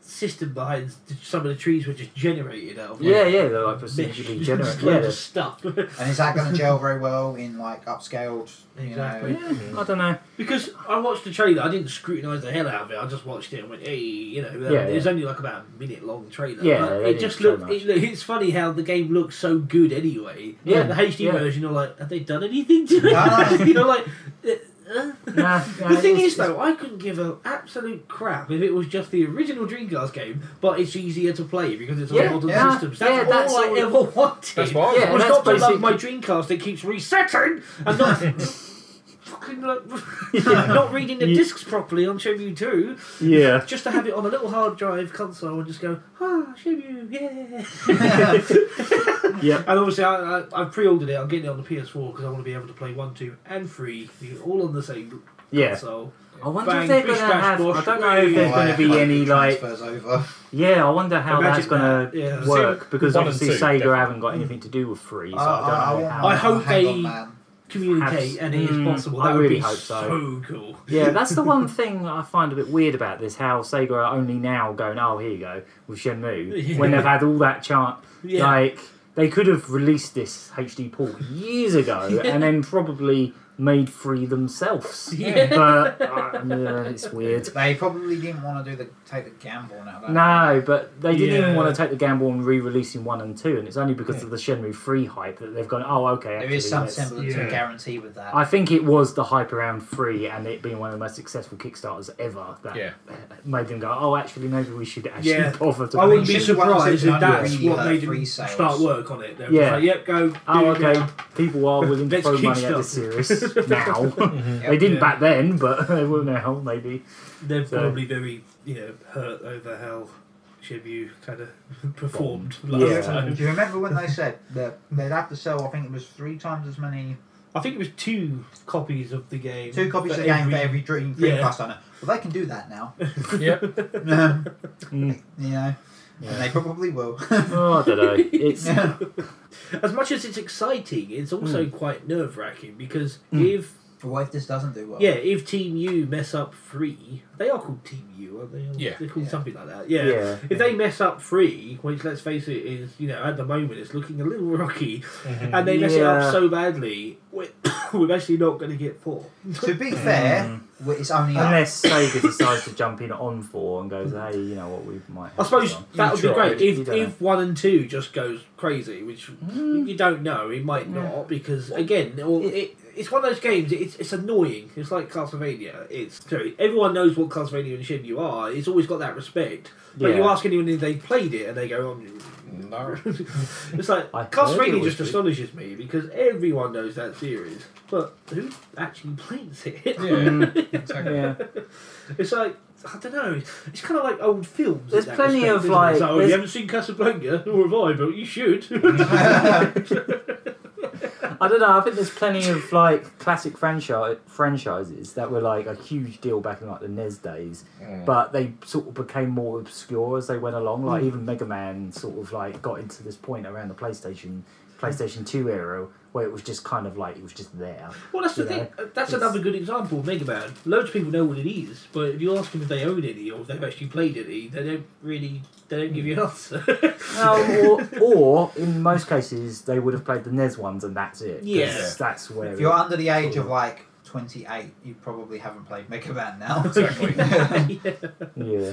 system behind some of the trees were just generated out of they're like procedurally generated. Loads of stuff. And is that going to gel very well in like upscaled? Exactly. I don't know. Because I watched the trailer, I didn't scrutinise the hell out of it. I just watched it and went, hey, it was only like about a minute long trailer. Yeah, it just looked. It's funny how the game looks so good anyway. Yeah, the HD version, you're like, have they done anything to it? You're like. The thing is, though, I couldn't give an absolute crap if it was just the original Dreamcast game, but it's easier to play because it's on modern systems. That's all I ever wanted. That's why. I was not to love my Dreamcast that keeps resetting and not fucking not reading the discs properly on Shenmue 2. Yeah. Just to have it on a little hard drive console and just go, Shenmue, yeah. Yeah. And obviously, I've pre-ordered it. I'm getting it on the PS4 because I want to be able to play 1, 2, and 3 all on the same console. I wonder if they're going to have. I don't know if there's going to be any like. Over. Yeah, I wonder how that's going to work because obviously Sega definitely haven't got anything to do with 3. So I don't know how. I hope they communicate and it is possible. That would be hope so cool. Yeah, that's the one thing I find a bit weird about this, how Sega are only now going, here you go, with Shenmue, when they've had all that chance. Yeah. Like, they could have released this HD port years ago and then probably made 3 themselves. Yeah. But, it's weird. They probably didn't want to take the gamble now. No, but they didn't even want to take the gamble on re-releasing 1 and 2, and it's only because of the Shenmue 3 hype that they've gone, okay. There is some semblance of guarantee with that. I think it was the hype around 3 and it being one of the most successful Kickstarters ever that made them go, actually, maybe we should actually bother to. I wouldn't be surprised if that's what made them start work on it. They're just like, go. Okay. People are willing to throw money at this series now. They didn't back then, but they will now, maybe. They're probably very, hurt over how Shenmue kind of performed last time. Do you remember when they said that they'd have to sell, I think it was 3 times as many... I think it was 2 copies of the game. 2 copies of the game for every Dreamcast owner. Well, they can do that now. And they probably will. I don't know. It's... As much as it's exciting, it's also quite nerve-wracking because if this doesn't do well? Yeah, if Team U mess up 3, they are called Team U, aren't they? Yeah. They're called something like that. Yeah. If they mess up 3, which let's face it is, at the moment it's looking a little rocky, and they mess it up so badly, we're actually not going to get 4. To be fair, it's only unless Sega decides to jump in on 4 and goes, hey, you know what, we might. I suppose that would be great if 1 and 2 just goes crazy, which you don't know. It might not because again, it's one of those games. It's annoying. It's like Castlevania. Everyone knows what Castlevania and Shenmue are. It's always got that respect. But you ask anyone if they've played it, and they go, no. It's like Castlevania just astonishes me because everyone knows that series, but who actually plays it? Exactly. It's like, I don't know. It's kind of like old films. There's plenty of like. You haven't seen Casablanca, nor have I, but you should. I don't know. I think there's plenty of like classic franchises that were like a huge deal back in like the NES days, but they sort of became more obscure as they went along. Like even Mega Man sort of like got into this point around the PlayStation 2 era where it was just kind of like it was just there. Well, that's the thing. That's another good example of Mega Man. Loads of people know what it is, but if you ask them if they own any or if they've actually played any, they don't give you an answer. or in most cases they would have played the NES ones and that's it. Yeah, that's where. If you're under the age of like 28, you probably haven't played Mega Man now. Exactly. Yeah.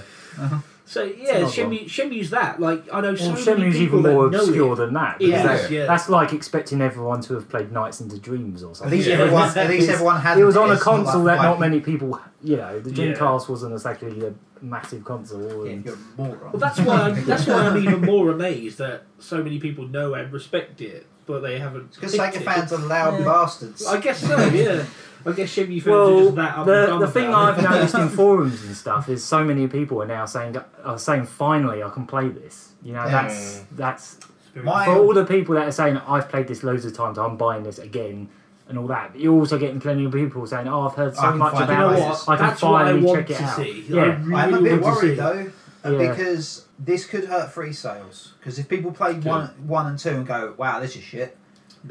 So Shenmue's that. Like I know so many Shenmue's people even more that know obscure it. than that. That's like expecting everyone to have played Nights into Dreams or something. At least everyone had. It was on a console that not many people. The Dreamcast wasn't exactly a massive console. You're a moron. Well, that's why I'm even more amazed that so many people know and respect it, but they haven't. Because Sega fans are loud bastards. I guess so. Yeah. I guess Shenmue fans are just that up and down. The thing I've noticed in forums and stuff is so many people are now saying finally I can play this. That's for all the people that are saying I've played this loads of times, I'm buying this again and all that. But you're also getting plenty of people saying, I've heard so much about it. I can finally check it out. I'm a bit worried though because this could hurt free sales. Because if people play 1 and 2 and go, wow, this is shit,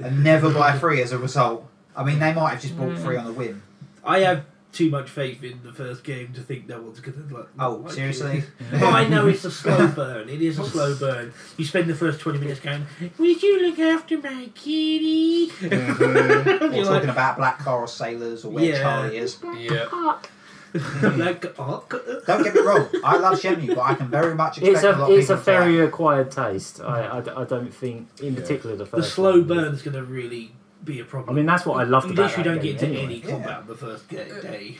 and never buy 3 as a result. I mean, they might have just bought 3 on the whim. I have too much faith in the first game to think no one's going to like. Oh, like seriously? But I know it's a slow burn. It is a slow burn. You spend the first 20 minutes going, "Would you look after my kitty?" Or talking about black coral sailors or where Charlie is. Yeah. Like, Don't get me wrong, I love Shenmue, but I can very much expect a lot of people It's a to very like. acquired taste. I don't think, in particular, the the first slow one. burn's going to really be a problem. I mean, that's what I loved you about literally that don't game get to anyway. any combat on the first day.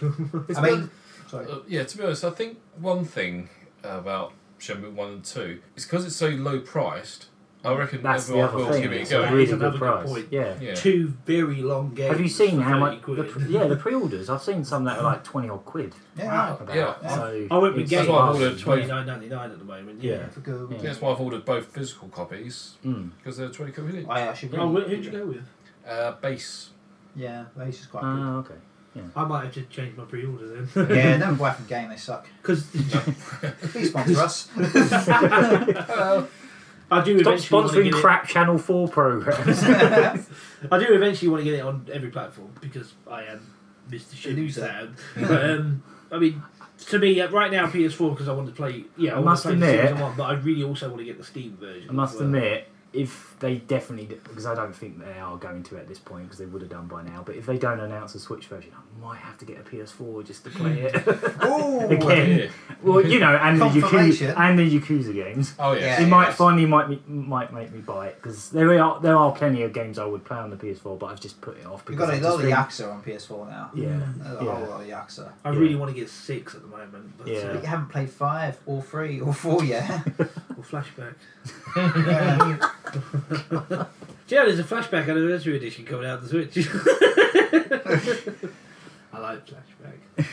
I mean, sorry. Yeah, to be honest, I think one thing about Shenmue 1 and 2 is because it's so low priced, I reckon That's the everyone other will thing. give it a It's go. a really Another good good price. point. Yeah. Yeah. 2 very long games. Have you seen for how 30 much? quid. The pre-orders. I've seen some that are like 20 odd quid. Yeah. About. Yeah. So I went with it's- Game That's why I've Pass ordered for $29.99 at the moment. Yeah. For good. Yeah. That's why I've ordered both physical copies because they're 20 quid each. I actually Oh, really. who'd you go with? Base. Yeah, Base is quite Oh, okay. I might have to change my pre-order then. good. Yeah, don't buy from Game, they suck. Because Please sponsor us. I do Stop eventually want to sponsoring get crap Channel 4 programs. I do eventually want to get it on every platform because I am Mr. Shitty fan. But I mean, to me, right now PS4 because I want to play. Yeah, I want must to play the admit- Series 1, but I really also want to get the Steam version. I must as well. admit, if they definitely, because I don't think they are going to at this point, because they would have done by now, but if they don't announce a Switch version, I might have to get a PS4 just to play it. Oh, Again. Yeah. Well, you know, and the Confirmation. Yakuza games. Oh, yeah. It might make me buy it, because there are plenty of games I would play on the PS4, but I've just put it off. We've Because got a I just lot of think- Yakuza on PS4 now. Yeah. There's a Yeah. whole lot of Yakuza. I really want to get 6 at the moment. But, Yeah. But you haven't played 5 or 3 or 4 yet. or Flashback. Yeah. Yeah, there's a Flashback Anniversary Edition coming out on the Switch. I like Flashback.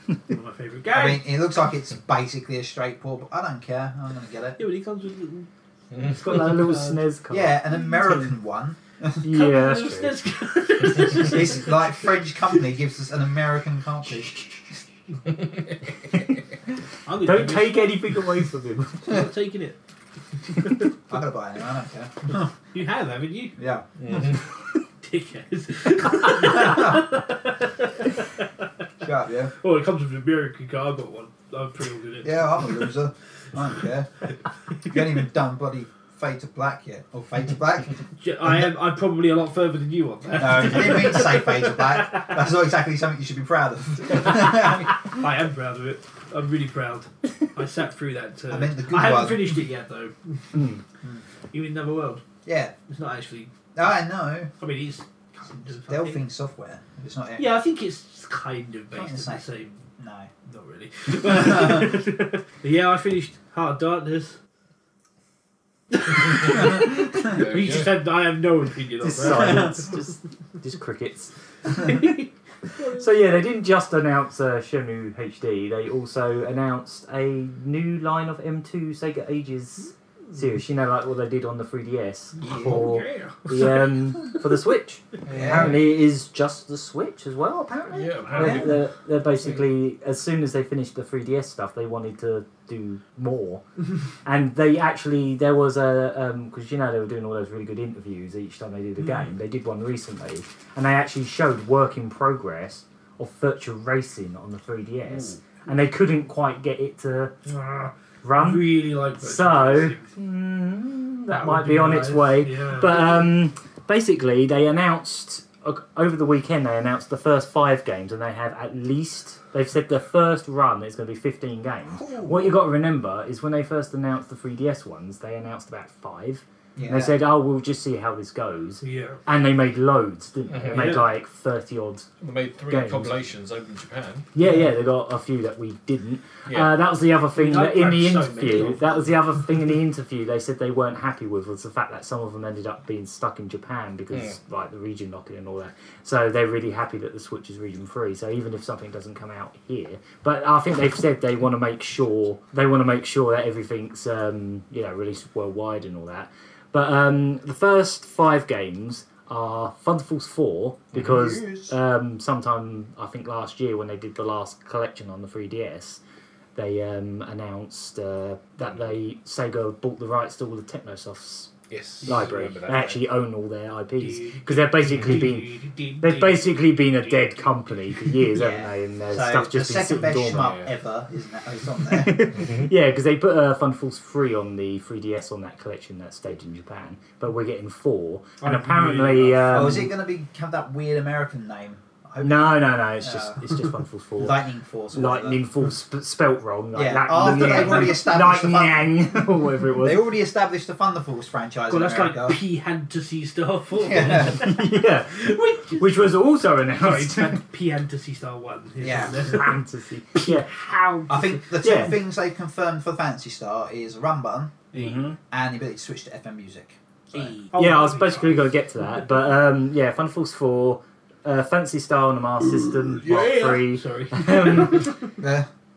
One of my favourite games. I mean, it looks like it's basically a straight port, but I don't care. I'm going to get it. yeah, but it comes with little... It's got that little SNES card. Yeah, an American one. Yeah, that's true. It's like French company gives us an American copy. Don't take anything away from him. I'm not taking it. I'm going to buy it. I don't care. You have, haven't you? Yeah. Dickheads. Shut up, yeah. Oh, it comes with an American car. I've got one. I've pre-ordered it. Yeah, I'm a loser. I don't care. You haven't even done bloody Fade to Black yet. Or Fade to Black. I'm probably a lot further than you on that. No, I didn't mean to say Fade to Black. That's not exactly something you should be proud of. I am proud of it. I'm really proud. I sat through that. I meant the good I haven't one. finished it yet, though. You mean Another World? Yeah. It's not actually... I know. I mean, it's kind of... Delphine software. It's not it. Yeah, I think it's kind of Not based the on the same... No. Not really. But yeah, I finished Heart of Darkness. There You we just go. had... I have no opinion on Just that. silence, just crickets. So yeah, they didn't just announce Shenmue HD. They also announced a new line of M2 Sega Ages series. You know, like what they did on the 3DS for for the Switch. Apparently, it is just the Switch as well. Apparently, Yeah, apparently. they're basically, as soon as they finished the 3DS stuff, they wanted to do more, and they actually, there was a because you know they were doing all those really good interviews each time they did a game. They did one recently, and they actually showed work in progress of Virtua Racing on the 3DS, and they couldn't quite get it to I run. really like Virtua So Racing. that would might be on its nice. way. Yeah. But basically, they announced over the weekend. They announced the first 5 games, and they have at least. They've said the first run is going to be 15 games. What you got to remember is when they first announced the 3DS ones, they announced about 5. Yeah. And they said, "Oh, we'll just see how this goes." Yeah. And they made loads, didn't they? They made Yeah. like 30 odd. They made 3 Games. compilations over in Japan. Yeah, they got a few that we didn't. Yeah. That was the other thing I that in the grabbed so many interview. of That was the other thing in the interview. They said they weren't happy with was the fact that some of them ended up being stuck in Japan because like the region locking and all that. So they're really happy that the Switch is region free. So even if something doesn't come out here, but I think they've said they want to make sure that everything's released worldwide and all that. But the first 5 games are Thunder Force 4 because sometime I think last year when they did the last collection on the 3DS, they announced that Sega bought the rights to all the Technosofts library. remember that, They actually own all their IPs because they've basically been a dead company for years, haven't they? And their stuff just been sitting dormant. The second best shmup ever, isn't it? It's on there. Yeah, because they put Thunder Force 3 on the 3DS on that collection that stayed in Japan, but we're getting 4, and apparently. Is it going to have that weird American name? No. It's just Thunder Force 4. Lightning Force. Lightning Force spelt wrong. Like After they've already established or whatever it was. They already established the Thunder Force franchise. Well, in that's America. like P-Fantasy Star 4. Yeah, which was also announced. P-Fantasy Star 1. Yeah. Fantasy. Yeah. How? I think the two things they've confirmed for Fantasy Star is a run button and the ability to switch to FM music. So. I was basically going to get to that, but Thunder Force 4. Fantasy Star on the Master System, Mark 3. Sorry.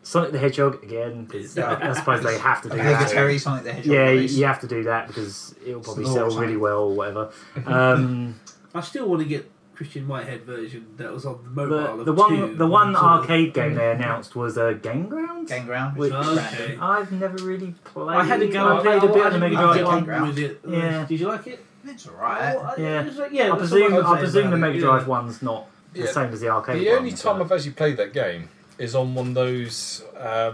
Sonic the Hedgehog again, because I suppose they have to do that. Terry, Sonic the Hedgehog. Yeah, release. you have to do that because it'll probably sell really well or whatever. I still want to get Christian Whitehead version that was on the mobile. The one arcade game they announced was Game Grounds. Game Ground, which okay. I've never really played. I had a go. I played a bit on the Mega Drive. Game Ground. Yeah. Did you like it? It's alright. I presume the Mega Drive one's not the same as the arcade one. The only time I've actually played that game is on one of those, I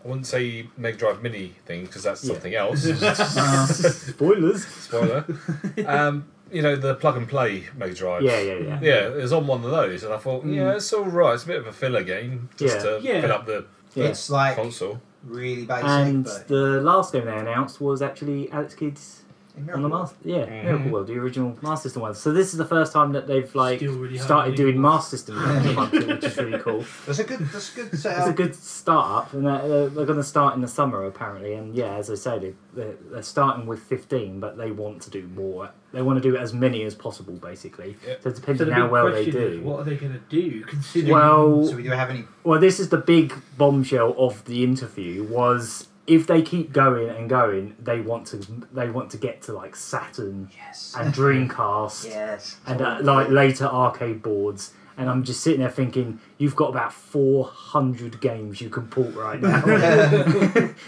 wouldn't say Mega Drive Mini thing, because that's something else. Spoilers. Spoiler. The plug and play Mega Drive. Yeah. Yeah, it was on one of those, and I thought, it's alright, it's a bit of a filler game, just to fill up the It's like console. Really basic. And but the last game they announced was actually Alex Kidd's on the Master, Miracle World, the original Master System one. So this is the first time that they've really started doing Master System games a month, which is really cool. That's a good setup. It's a good start up, and they're going to start in the summer apparently. And as I say, they're starting with 15, but they want to do more. They want to do as many as possible, basically. Yep. So it depends on how well they do. What are they going to do? Considering so we do have any? Well, this is the big bombshell of the interview. Was if they keep going and going, they want to get to like Saturn and Dreamcast and later arcade boards. And I'm just sitting there thinking, you've got about 400 games you can port right now.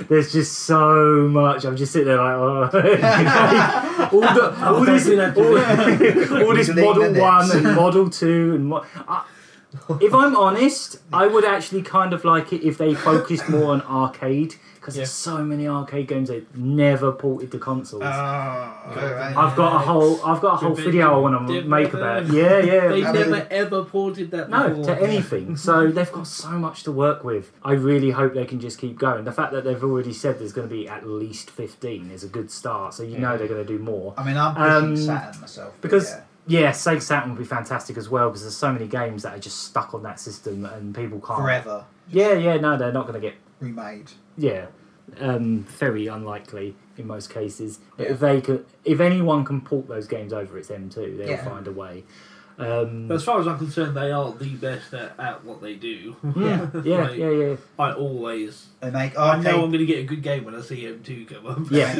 There's just so much. I'm just sitting there like, all this Model 1 and Model 2 and if I'm honest, I would actually kind of like it if they focused more on arcade, because there's so many arcade games they've never ported to consoles. I've got a whole video I want to make about it. They never ever ported that before. No, to anything. So they've got so much to work with. I really hope they can just keep going. The fact that they've already said there's going to be at least 15 is a good start. So they're going to do more. I mean, I'm pushing Saturn myself. Because Sega Saturn would be fantastic as well, because there's so many games that are just stuck on that system and people can't forever. No, they're not going to get remade. Very unlikely in most cases. But if anyone can port those games over, it's them too. They'll find a way. But as far as I'm concerned, they are the best at what they do. Yeah. I always. They make. I know I'm going to get a good game when I see M2 come up. They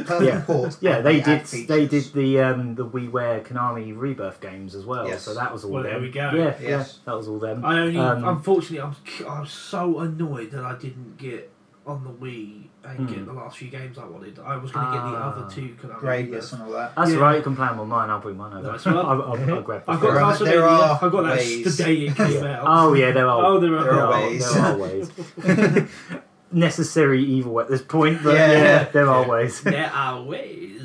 did the WiiWare Konami Rebirth games as well. So that was all them. There we go. Yeah, that was all them. I only unfortunately I'm so annoyed that I didn't get on the Wii and get the last few games I wanted. I was going to get the other two Konami Gradius and all that. That's right, you can play them on mine. I'll bring mine over. That's right. I'll grab I've got Castlevania. I've got that ways. the day it came out. Oh yeah, there are ways. There are ways. Necessary evil at this point, but there are ways. There are ways.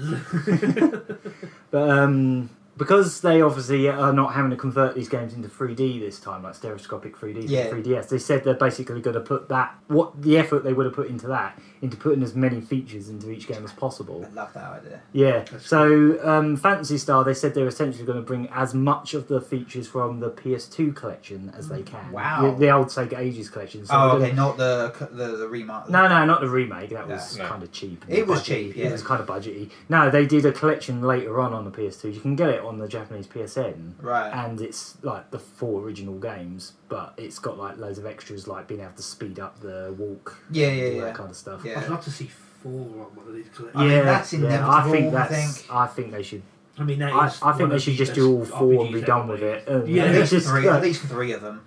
But because they obviously are not having to convert these games into 3D this time, like stereoscopic 3D from 3DS, they said they're basically going to put the effort they would have put into that, into putting as many features into each game as possible. I love that idea. Yeah. So Phantasy Star, they said they're essentially going to bring as much of the features from the PS2 collection as they can. Wow. The old Sega Ages collection. So not the remake. No, not the remake. That was kind of cheap. It was cheap, It was kind of budgety. No, they did a collection later on the PS2. You can get it on the Japanese PSN. Right. And it's like the 4 original games, but it's got like loads of extras, like being able to speed up the walk. That kind of stuff. I'd love to see 4 on one of these collections. I mean, that's inevitable. I think they should I mean, I think they should just do all 4 and be done with it. At least 3 of them.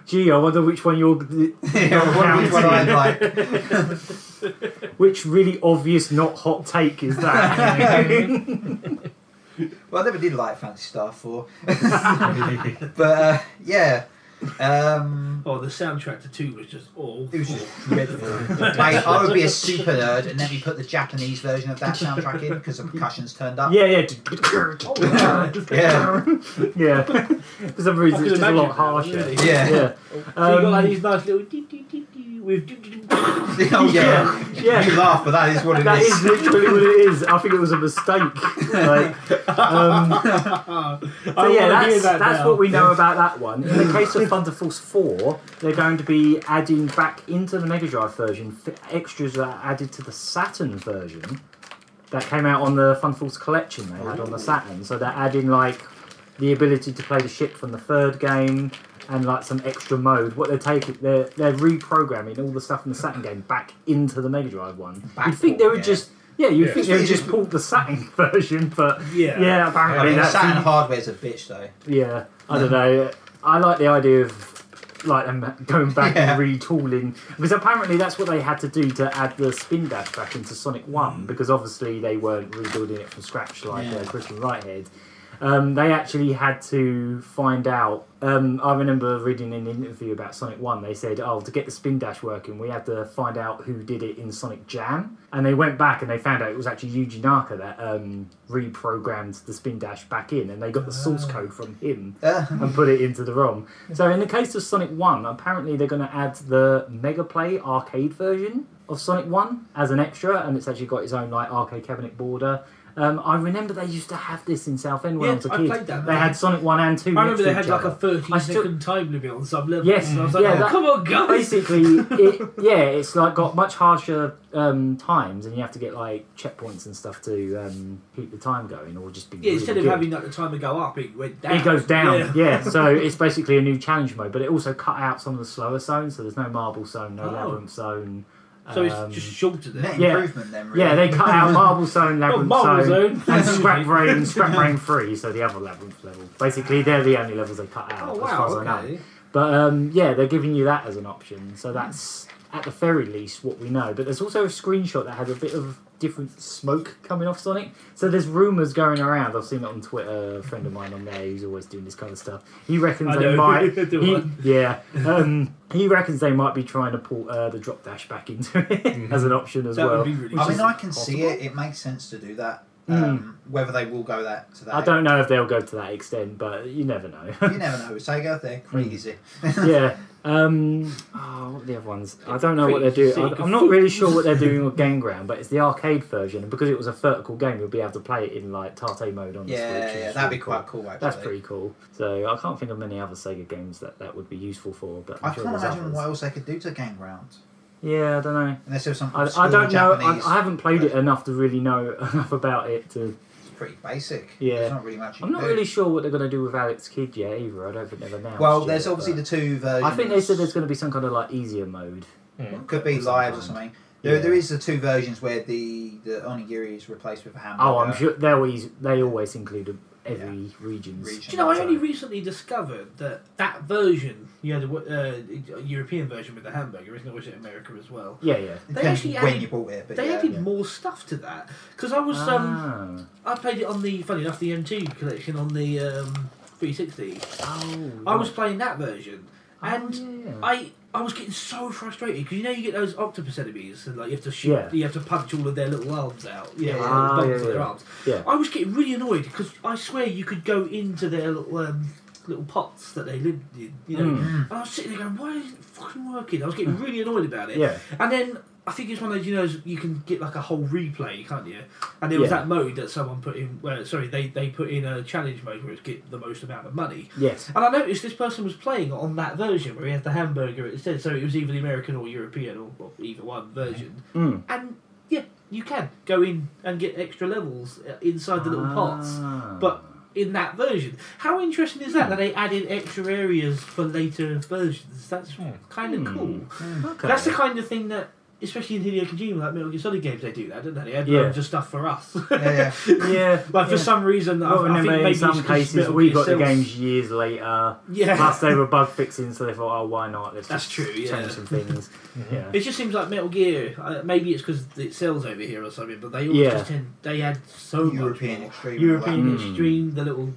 Gee, I wonder which one you're. Which one I like. Which really obvious, not hot take is that? Well, I never did like Fantasy Star 4. But, yeah. The soundtrack to 2 was just awful. It was just dreadful. Mate, I would be a super nerd and then we put the Japanese version of that soundtrack in because the percussion's turned up. Yeah. Yeah. For some reason, it's just a lot harsher. Really. Yeah. So you got like these nice little with Oh yeah. You laugh, but that is what it is. That is literally what it is. I think it was a mistake. That's what we know about that one. In the case of Thunder Force 4, they're going to be adding back into the Mega Drive version extras that are added to the Saturn version that came out on the Thunder Force collection they had on the Saturn. So they're adding like the ability to play the ship from the 3rd game. And like some extra mode. What they're reprogramming all the stuff in the Saturn game back into the Mega Drive one. You'd think they would just pull the Saturn version, but apparently the Saturn hardware's a bitch though. Yeah, I don't know. I like the idea of like them going back and retooling because apparently that's what they had to do to add the spin dash back into Sonic 1 because obviously they weren't rebuilding it from scratch like Christian Whitehead. They actually had to find out. I remember reading in an interview about Sonic 1, they said, to get the spin dash working, we had to find out who did it in Sonic Jam. And they went back and they found out it was actually Yuji Naka that reprogrammed the spin dash back in. And they got the source code from him and put it into the ROM. So in the case of Sonic 1, apparently they're going to add the Mega Play arcade version of Sonic 1 as an extra. And it's actually got its own like arcade cabinet border. I remember they used to have this in Southend when I was a kid. Played that. They had Sonic 1 and 2 I remember they had each like other. a 30-second time limit on some levels. Yes, and I was like, come on, guys. Basically, it's like got much harsher times, and you have to get like checkpoints and stuff to keep the time going, or just be. Yeah, instead of having like the timer go up, it went down. It goes down. Yeah. So it's basically a new challenge mode, but it also cut out some of the slower zones. So there's no marble zone, no labyrinth zone. So it's just shorter then. Improvement then, really. Yeah, they cut out Marble Zone, Labyrinth Zone, and Scrap Brain 3, so the other Labyrinth level. Basically, they're the only levels they cut out, as far as I know. But they're giving you that as an option, so that's at the very least what we know. But there's also a screenshot that has a bit of different smoke coming off Sonic. So there's rumours going around. I've seen it on Twitter. A friend of mine on there who's always doing this kind of stuff. He reckons they might. He reckons they might be trying to pull the drop dash back into it as an option as well. Would be really I can see it. It makes sense to do that. Whether they will go to that. I don't know if they'll go to that extent, but you never know. You never know. Sega, they're crazy. Yeah. What are the other ones? I don't know what they're doing. I'm not really sure what they're doing with Game Ground, but it's the arcade version, and because it was a vertical game, you'll be able to play it in like Tate mode on the Switch. Yeah, that'd be quite cool. Actually, that's pretty cool. So I can't think of many other Sega games that would be useful for. But I can't imagine what else they could do to Game Ground. Yeah, I don't know. Unless there was some. I don't know. I haven't played it enough to really know enough about it to. Pretty basic. Yeah. There's not really much I'm not really sure what they're going to do with Alex Kidd yet either. I don't think they've announced. Well, there's obviously the 2 versions. I think they said there's going to be some kind of like easier mode. Could be lives or something. There is the 2 versions where the onigiri is replaced with a hamburger. Oh, I'm sure they always include every region. Do you know, I only recently discovered that version, the European version with the hamburger, isn't it? Was it America as well? Yeah. They actually when you bought it, but they added more stuff to that because I was I played it on the funny enough the M2 collection on the 360. I was playing that version, and I was getting so frustrated because you get those octopus enemies and like you have to shoot, you have to punch all of their little arms out, their arms. Yeah. I was getting really annoyed because I swear you could go into their little pots that they lived in, and I was sitting there going, why isn't it fucking working? I was getting really annoyed about it. Yeah. And then I think it's one of those, you can get like a whole replay, can't you? And there was that mode that someone put in, they put in a challenge mode where it's get the most amount of money. Yes. And I noticed this person was playing on that version where he had the hamburger instead, so it was either the American or European or either one version. And yeah, you can go in and get extra levels inside the little pots, but in that version. How interesting is that they added extra areas for later versions? That's kind of cool. Okay. That's the kind of thing that especially in Hideo Kojima, like Metal Gear Solid games, they do that, don't they? They had loads of stuff for us. Yeah. Like for some reason, Well, I think maybe in some it's 'cause cases Metal we Gear got the sells- games years later. Yeah. Plus they were bug fixing, so they thought, oh, why not? Let's That's just true, yeah. change some things. Yeah. It just seems like Metal Gear. Maybe it's because it sells over here or something, but they always just they had so European much more. Extreme. European Extreme, the little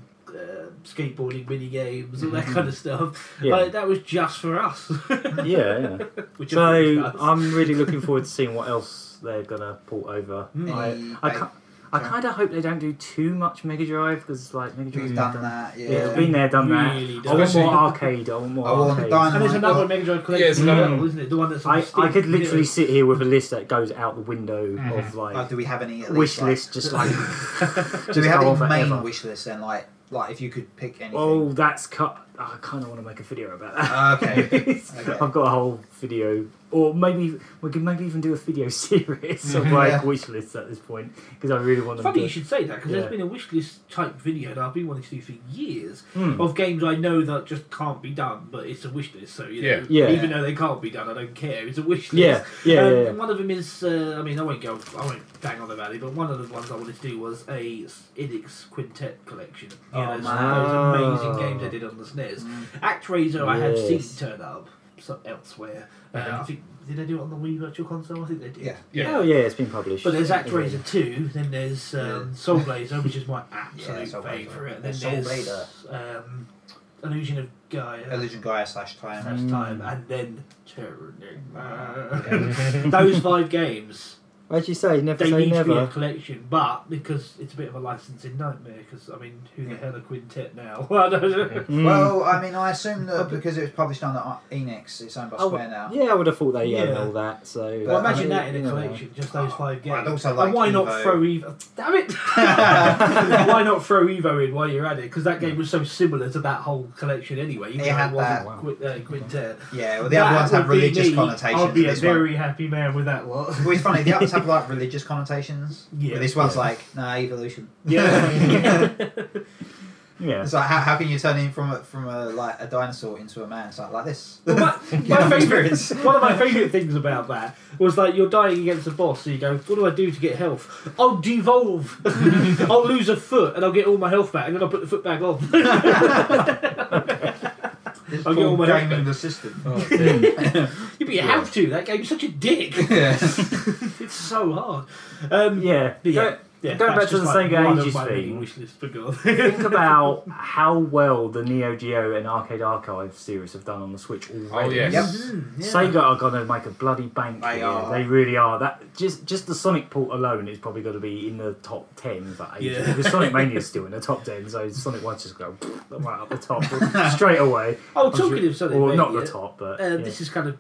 skateboarding mini games, all that kind of stuff. Yeah. Like, that was just for us. Yeah. Which So is nice. I'm really looking forward to seeing what else they're gonna port over. I kind of hope they don't do too much Mega Drive because like Mega Drive We've done that, Yeah, it's been there, done Really that. I want more arcade. I want more arcade. And there's another Mega Drive collection as well, isn't it? The one that's on I the stick, could literally yeah. sit here with a list that goes out the window of like do we have any at wish least, list, just like do we have go any on main forever. wish list then? Like if you could pick anything. Oh, that's cut. I kind of want to make a video about that. Okay. I've got a whole video, or maybe we could maybe even do a video series of like wish lists at this point because I really want It's them funny to. you should say that because there's been a wishlist type video that I've been wanting to do for years of games I know that just can't be done, but it's a wishlist. So even though they can't be done, I don't care. It's a wishlist. Yeah. One of them is I won't bang on about it, but one of the ones I wanted to do was a Enix Quintet collection. Those amazing games they did on the SNES. ActRaiser I have seen turn up elsewhere. I think did they do it on the Wii Virtual Console? I think they did. Oh yeah, it's been published. But there's ActRaiser 2, then there's Soul Blazer, which is my absolute favourite. And then there's Illusion of Gaia. Illusion Gaia /Time. Time, and then Terranigma. Those 5 games. As you say, never They say need to be a never. collection, but because it's a bit of a licensing nightmare, because, I mean, who the hell are Quintet now? I don't know. Well, I mean, I assume that because it was published under Enix, it's owned by Square now. Yeah, I would have thought they own all that. So Well, imagine that in a collection, just those 5 games. I'd also like and why not Evo. throw Evo? Damn it! Why not throw Evo in while you're at it? Because that game was so similar to that whole collection anyway. Even It though had wasn't Quintet. Yeah, well, the other ones have would be religious me. connotations. I'd be a This one- very happy man with that lot. Well, it's funny, the others have like religious connotations. Yeah. But this one's like, nah, evolution. Yeah. yeah. It's like, how can you turn him from a dinosaur into a man? It's like this. Well, my favourite, experience. one of my favourite things about that was like you're dying against a boss, so you go, what do I do to get health? I'll devolve. I'll lose a foot and I'll get all my health back, and then I'll put the foot back on. I'll get all my health gaming back. the system. Yeah, but you have to. That game's such a dick. Yeah. It's so hard. Yeah. Yeah, Going back that's to the just like Sega one of Ages my many thing. wish lists for God. Think about how well the Neo Geo and Arcade Archive series have done on the Switch already. Oh, yes. Yep. Sega are going to make a bloody bank They here. are. They really are. That just the Sonic port alone is probably going to be in the top 10 for ages. Yeah. Because Sonic Mania is still in the top 10, so Sonic 1's just go right up the top straight away. Oh, talking of Sonic Or not Mania, the top, but this is kind of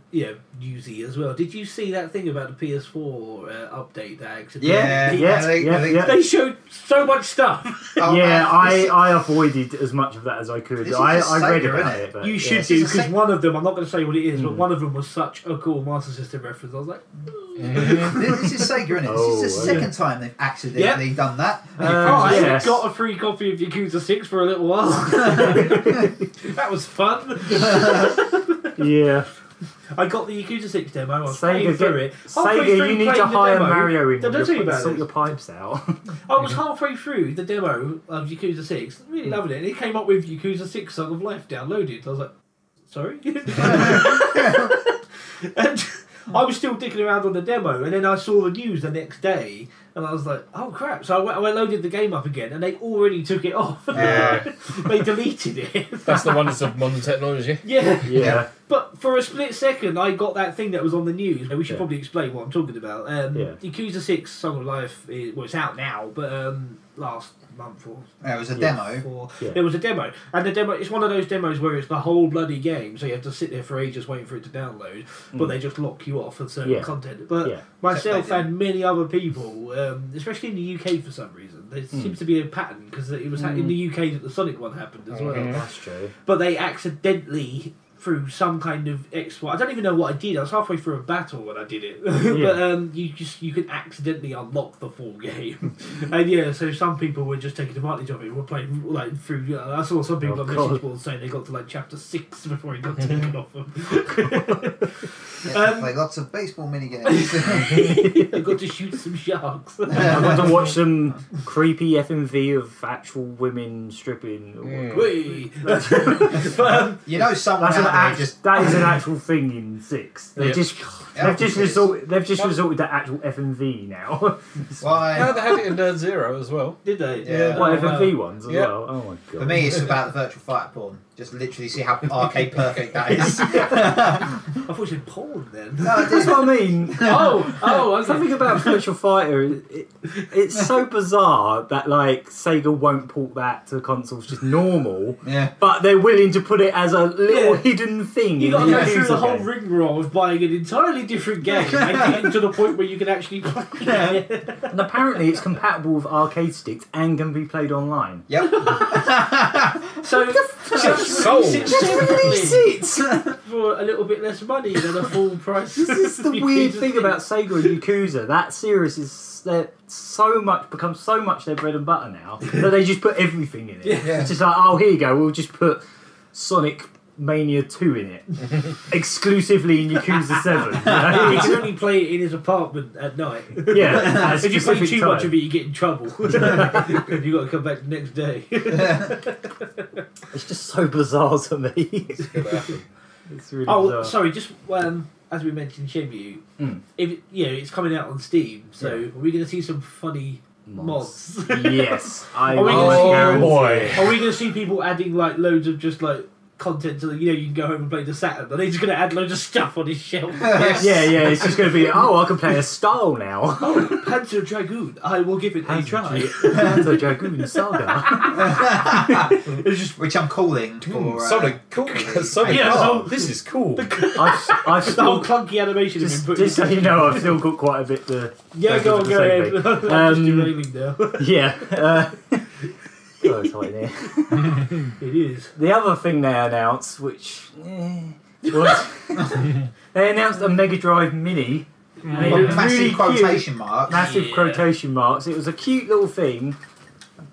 newsy as well. Did you see that thing about the PS4 update that accidentally? Yeah. They showed so much stuff. Oh, yeah, man, I avoided as much of that as I could. This is I a read Sega, about innit? it, but You should this do, is a because sec- one of them, I'm not going to say what it is, but one of them was such a cool Master System reference. I was like, This is Sega, isn't it? This is the second time they've accidentally done that. I yes. got a free copy of Yakuza 6 for a little while. That was fun. yeah. I got the Yakuza 6 demo, I was Sega, playing through it. Halfway Sega, through you need playing to the hire demo- Mario in. Don't tell you about sort this. your pipes out. I was halfway through the demo of Yakuza 6, really loving it, and it came up with Yakuza 6 Song of Life downloaded. I was like, sorry? And I was still dicking around on the demo, and then I saw the news the next day, and I was like, oh crap. So I loaded the game up again, and they already took it off. Yeah. They deleted it. That's the wonders of modern technology. Yeah. Yeah. But for a split second, I got that thing that was on the news. We should probably explain what I'm talking about. Yakuza 6 Song of Life, it's out now, but last month or... It was a demo. There was a demo. And the demo, it's one of those demos where it's the whole bloody game, so you have to sit there for ages waiting for it to download, but they just lock you off for certain content. But myself and many other people, especially in the UK for some reason, there seems to be a pattern, because it was in the UK that the Sonic one happened as well. That's true. But they accidentally, through some kind of exploit, I don't even know what I did. I was halfway through a battle when I did it. But you can accidentally unlock the full game. And so some people were just taking advantage of it. We're playing like through. I saw some people on message boards saying they got to like chapter 6 before it got taken off them. Play lots of baseball minigames. I've got to shoot some sharks. I've got to watch some creepy FMV of actual women stripping. Whee! You know, someone That's out there just that is an actual thing in 6. They've just resorted to actual FMV now. Why? No, they had it in Zero as well. Did they? Yeah. What FMV ones as Yeah. well? Oh my god. For me, it's about the virtual fighter porn. Just literally see how arcade perfect that is. I thought you said porn then. No, That's what I mean. Okay. Something about Virtual Fighter, it's so bizarre that like Sega won't port that to consoles just normal, yeah. but they're willing to put it as a little hidden thing. You in got to the go through user the whole game. rigmarole of buying an entirely different game and getting to the point where you can actually play it. And apparently it's compatible with arcade sticks and can be played online. Yep. So just release it separately for a little bit less money than a full price. This is the weird thing about Sega and Yakuza. That series is becomes so much their bread and butter now that they just put everything in it. Yeah. It's just like, oh, here you go. We'll just put Sonic Mania 2 in it, exclusively in Yakuza 7. You know? He can only play it in his apartment at night. Yeah, If you play too time. much of it, you get in trouble. You got to come back the next day. It's just so bizarre to me. It's gonna happen. It's really Oh, bizarre. sorry. Just as we mentioned, Shenmue. If it's coming out on Steam, so Yeah. are we going to see some funny mods? Yes, I Are we will gonna see- guarantee boy. it. Are we going to see people adding like loads of just like content to you can go home and play the Saturn? Are they just going to add loads of stuff on his shelf? Yeah, it's just going to be, I can play a style now. Panzer Dragoon. I will give it a try. Panzer Dragoon Saga. It's just Which I'm calling for. Sonic, cool. Sonic, Yeah, oh, so- this is cool. I've the whole still, clunky animation has just been put so you know, I've still got quite a bit to... Yeah, go on, go ahead. I'm just derailing now. Yeah. God, it's hot in here. It is. The other thing they announced, which... was... they announced a Mega Drive Mini. And it was massive really cute. quotation marks. Massive Yeah. quotation marks. It was a cute little thing.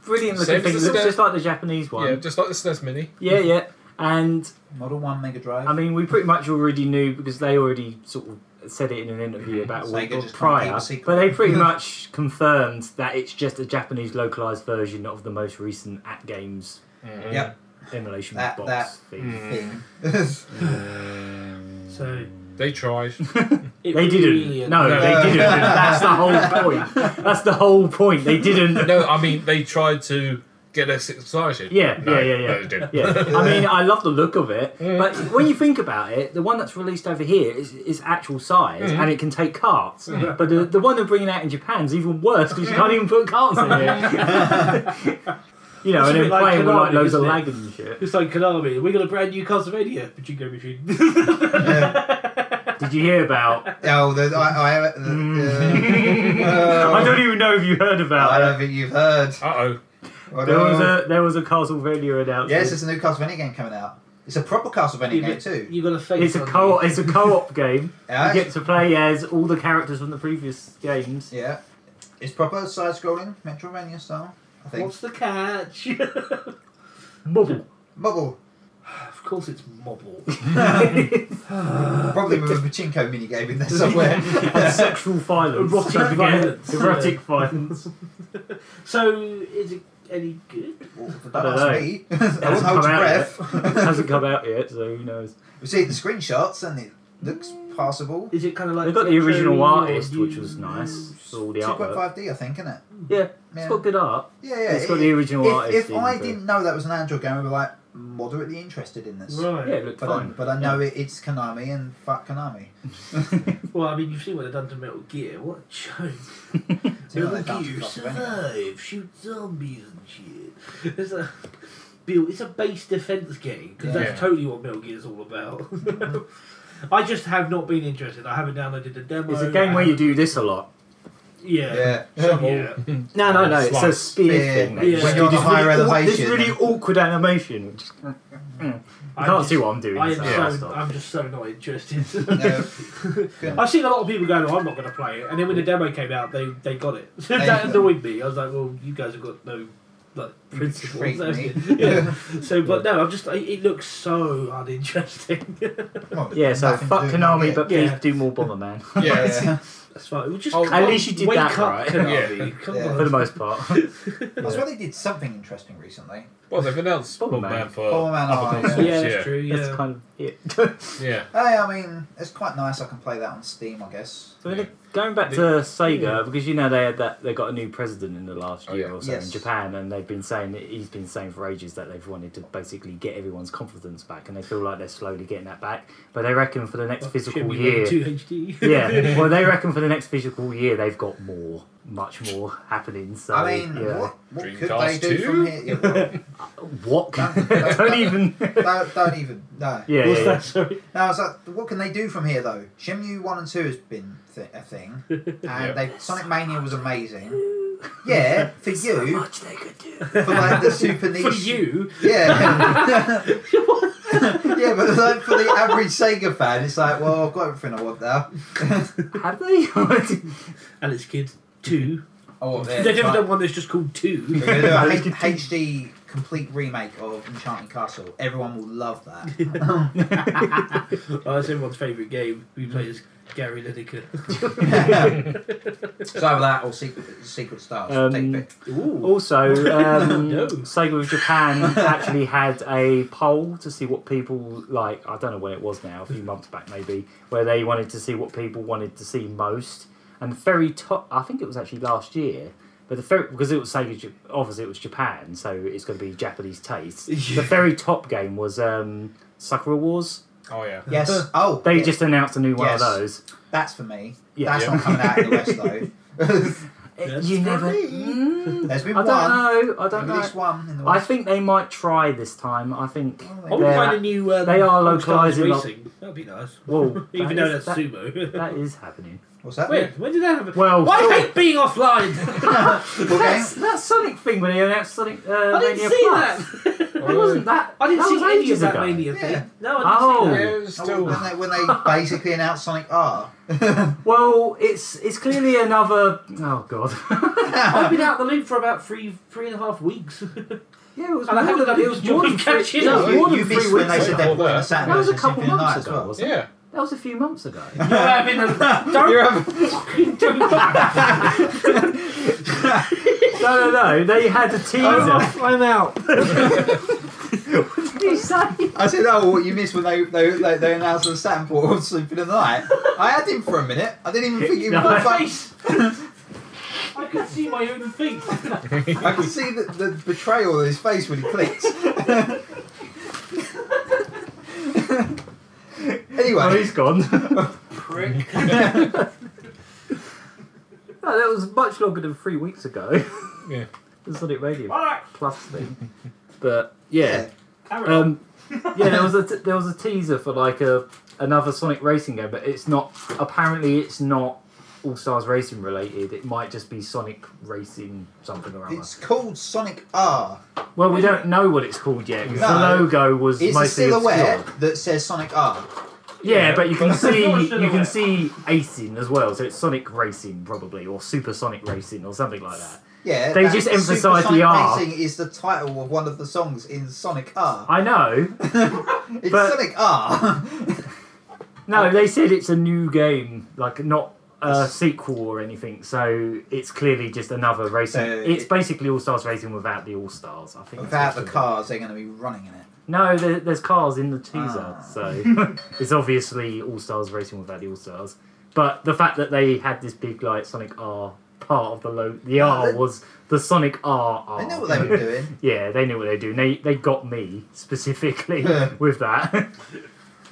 Brilliant looking Same thing. It as the looks SNES. just like the Japanese one. Yeah, just like the SNES Mini. Yeah. And Model 1 Mega Drive. I mean, we pretty much already knew because they already sort of said it in an interview about Sega what just can't prior, keep a secret. but they pretty much confirmed that it's just a Japanese localized version of the most recent At Games Yep. emulation That- box that- thing. Thing. So They tried. it They didn't. really No, they didn't. That's the whole point. That's the whole point. They didn't. No, I mean, they tried to get us excited. Yeah. No, they didn't. Yeah, I mean, I love the look of it, but when you think about it, the one that's released over here is actual size and it can take carts. But the one they're bringing out in Japan is even worse because you can't even put carts in it. You know, It's a and then bit like playing with like Konami, loads of isn't it? lag and shit. It's like Konami. We got a brand new Castlevania Pachinko machine. Did you hear about? Oh, I don't even know if you heard I about don't it. think you've heard. Uh-oh. There was a Castlevania announcement. Yes, there's a new Castlevania game coming out. It's a proper Castlevania game too. You got a face. It's a co-op. It's a co-op game. Yeah. You get to play as all the characters from the previous games. Yeah. It's proper side-scrolling Metroidvania style, I think. What's the catch? Bubble. Bubble. Of course, it's Mobble. Probably with a pachinko minigame in there somewhere. And sexual violence. Erotic Don't forget. violence. Erotic violence. So, is it any good? Don't I don't ask know. me. I won't hold your breath. It hasn't come out yet, so who knows? We've seen the screenshots and it looks passable. Is it kind of like They got the original Cherry or artist, which was you- nice. For all the artwork. 2.5D, I think, isn't it? Yeah, Yeah. it's got good art. Yeah. It's got the original artist. If I in for- didn't know that was an Android game, I'd be like moderately interested in this. Right. Yeah, it looked fine. But I know it's Konami and fuck Konami. Well, I mean, you've seen what they've done to Metal Gear. What a joke. See what Metal they've done to Gear, Castlevania. survive, shoot zombies and shit. It's a base defense game, because Yeah. that's totally what Metal Gear is all about. I just have not been interested. I haven't downloaded the demo. It's a game where you do this a lot. Yeah. Yeah. Yeah. No, it's a Slice. spear Spear. thing. mate. Yeah. You When you're on do a higher this elevation. really awkward animation. You can't see what I'm doing. I so am I'll so, stop. I'm just so not interested. No. I've seen a lot of people going, "Oh, I'm not going to play it," and then when the demo came out, they got it. That annoyed me. I was like, "Well, you guys have got no like principles. Treat me. Yeah. So, but no, it looks so uninteresting. Well, Yeah, so nothing fuck to do with Konami, it. but Yeah. please do more Bomberman. Yeah. That's fine. Well, just At least you did wake that up, right. Konami. Come Yeah. For the on. most part. That's why they did something interesting recently. Well, they've announced Bomberman. Bomberman for Bomberman, other oh, consoles. Yeah, that's true. That's Yeah. kind of it. Yeah. Hey, I mean, it's quite nice. I can play that on Steam, I guess. So going back to Sega, because you know they got a new president in the last Oh, year yeah. or so Yes. in Japan, and they've been saying that he's been saying for ages that they've wanted to basically get everyone's confidence back, and they feel like they're slowly getting that back. But they reckon for the next physical Shenmue year, 2 HD. yeah, well they reckon for the next physical year they've got much more happening. So I mean, yeah. what could Dreamcast they do 2? from here? Yeah, What? Don't- Don't even. don't even. No. Yeah, What's yeah, that? Sorry. No, it's like, what can they do from here though? Shenmue 1 and 2 has been a thing, and Sonic Mania was amazing. Yeah, for So you, much they could do. for like the super niche. For you, Yeah. Yeah, but like for the average Sega fan, it's like, well, I've got everything I want now. Have they? Alex Kidd 2. Oh, They've never done one that's just called 2. We're going to do a HD complete remake of Enchanting Castle. Everyone will love that. Oh, that's everyone's favourite game. We play as Gary Lineker. So either that or Secret Stars. Take a pick. Ooh. Also, No. Sega of Japan actually had a poll to see what people like. I don't know when it was now, a few months back maybe, where they wanted to see what people wanted to see most. And the very top, I think it was actually last year, but because it was Sega, obviously it was Japan, so it's going to be Japanese taste. The very top game was Sakura Wars. Oh, yeah. Yes. Oh, They yeah. just announced a new one Yes. of those. That's for me. Yeah. That's not coming out in the West though. That's You for never. me. There's been I don't know. I don't At know. least one in the I West. think they might try this time. I think. Oh, I would they're- find a new. they are All-Stars localising lot- racing. That'd be nice. Well, Even though that's sumo. that is happening. What's that? When did that happen? Well, I Phil- hate being offline. What game? that Sonic thing when they announced Sonic I didn't Mania see Plus. that. It wasn't that. I didn't that see was any of ages that ago. Mania Yeah. thing. No, I Oh. didn't Yeah, see it that. was Oh, still... when they basically announced Sonic R. Well, it's clearly another. Oh god. I've been out the loop for about three and a half weeks. Yeah, it was And I more haven't than, done it was more than enjoying catching no, up. more than You 3 missed when weeks they said ago. they're putting a Saturn That was a versus couple Symphony of the months Night as ago, well. wasn't it? Yeah. That was a few months ago. You're having a don't fucking do that. No. They had a teaser. I'm out. What did you say? I said, oh, what you missed when they announced the Saturn port of Sleep in the Night. I had him for a minute. I didn't even think he No. was My like, face. I could see my own feet. I could see the betrayal on his face when he clicked. Anyway. Oh, he's gone. Prick. No, that was much longer than 3 weeks ago. Yeah. The Sonic Radio Alright. Plus thing. But yeah, Carry on. yeah, there was a teaser for like another Sonic racing game, but it's not. Apparently, it's not All Stars Racing related. It might just be Sonic Racing something or other. It's called Sonic R. Well, we don't know what it's called yet. 'Cause No. the logo was It's a mostly silhouette obscure. that says Sonic R. Yeah, but you can but- see It's not a you can silhouette. see Acing as well. So it's Sonic Racing probably, or Super Sonic Racing, or something like that. Yeah, They that just Super emphasise Sonic the R. Racing is the title of one of the songs in Sonic R. I know. It's but- Sonic R. No, they said it's a new game, like not a sequel or anything. So it's clearly just another racing. So It's basically All Stars Racing without the All Stars. I think. Without that's the what it's cars, they're going to be running in it. No, there's cars in the teaser, Ah. so it's obviously All Stars Racing without the All Stars. But the fact that they had this big like Sonic R part of the R was the Sonic R. They knew what they were doing. Yeah, they knew what they were doing. They got me specifically with that.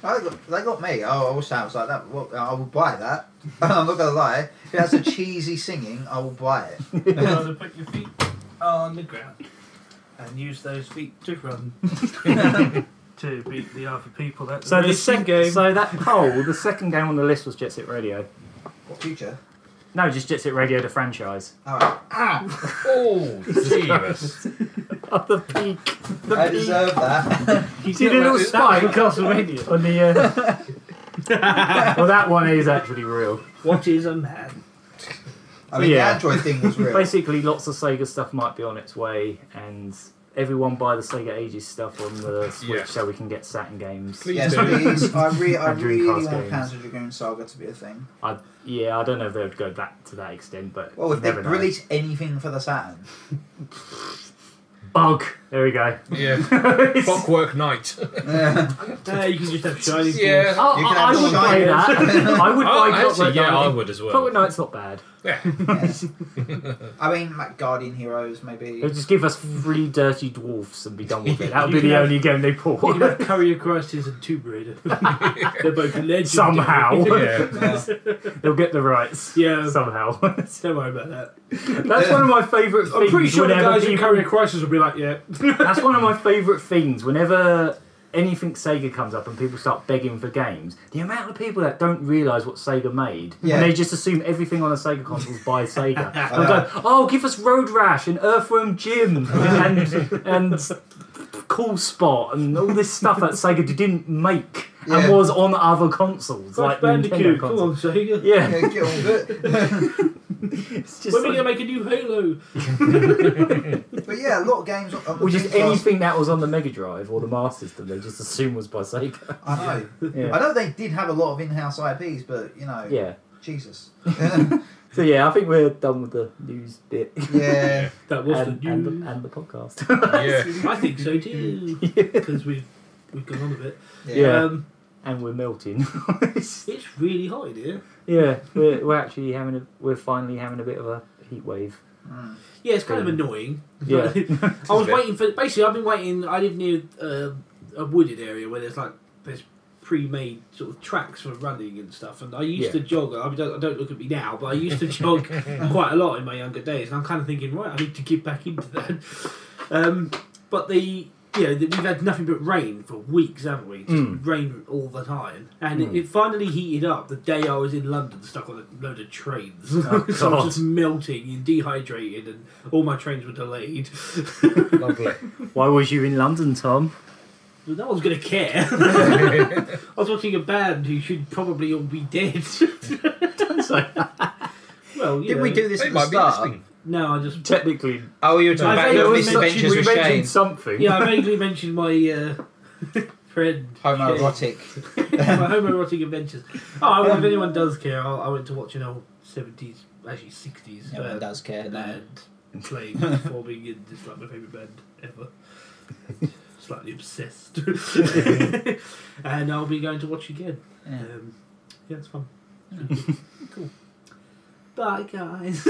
They got me. Oh, I wish that was like that. Well, I will buy that. I'm not going to lie. If it has a cheesy singing, I will buy it. You gotta put your feet on the ground and use those feet to run. To beat the other people. That's So a the racing game. So that poll, the second game on the list was Jet Set Radio. What future? No, just Jet Set Radio, the franchise. Alright. Oh, Jesus. Oh, the peak. The I peak. deserve that. You See the get little that- spike that was for Castlevania. on the. Well, that one is actually real. What is a man? I mean, the Android thing was real. Basically, lots of Sega stuff might be on its way, and everyone buy the Sega Ages stuff on the Switch so we can get Saturn games. Yes, please. I really want games. Panzer Dragoon Saga to be a thing. I don't know if they would go back to that extent, but well, if they release anything for the Saturn. Bug. There we go. Yeah. Clockwork Knight. You can just have Shining Force. Yeah. I would play that. I would buy Clockwork Knight. Yeah, I would as well. Clockwork Knight's not bad. Yeah. Yes. I mean, like Guardian Heroes, maybe. They'll just give us 3 dirty dwarfs and be done with it. That would be the only game they pull. You can have Courier Crisis and Tomb Raider. They're both legendary. Somehow. Yeah. They'll get the rights. Yeah. Somehow. Don't worry about that. That's one of my favourite things. I'm pretty sure the guys in Courier Crisis will be like, yeah. That's one of my favourite things. Whenever anything Sega comes up and people start begging for games, the amount of people that don't realise what Sega made, and they just assume everything on a Sega console is by Sega. And go, oh, give us Road Rash and Earthworm Jim and Cool Spot and all this stuff that Sega didn't make and was on other consoles. Crash like Bandicoot, Nintendo come on, consoles. Sega. Yeah. Get on with it. It's just When are we going to make a new Halo? But yeah, a lot of games. or just anything that was on the Mega Drive or the Master System, they just assume was by Sega. I know. Yeah. I know they did have a lot of in-house IPs, but you know. Yeah. Jesus. So yeah, I think we're done with the news bit. Yeah. That was and, the news. and the podcast. Yeah. I think so too. Because we've gone on a bit. Yeah. And we're melting. It's really hot in here. Yeah, we're actually we're finally having a bit of a heat wave. Yeah, it's kind of annoying. Yeah. I was waiting for. Basically, I've been waiting. I live near a wooded area where there's pre-made sort of tracks for running and stuff. And I used to jog. I mean, don't look at me now, but I used to jog quite a lot in my younger days. And I'm kind of thinking, right, I need to get back into that. But we've had nothing but rain for weeks, haven't we? Just rain all the time. And it finally heated up the day I was in London, stuck on a load of trains. So I was just melting and dehydrated, and all my trains were delayed. Lovely. Why was you in London, Tom? Well, no one's going to care. I was watching a band who should probably all be dead. Don't say that. Well, Did we do this They at the might be start? listening. No, I just... Technically. Oh, you were talking about your misadventures we with mentioned Shane. something. Yeah, I vaguely mentioned my friend... Homoerotic. My homoerotic adventures. Oh, well, if anyone does care, I went to watch an old 70s, actually 60s No one does care, no. band playing, performing, and it's like my favourite band ever. Slightly obsessed. And I'll be going to watch again. Yeah, it's fun. Cool. Bye, guys.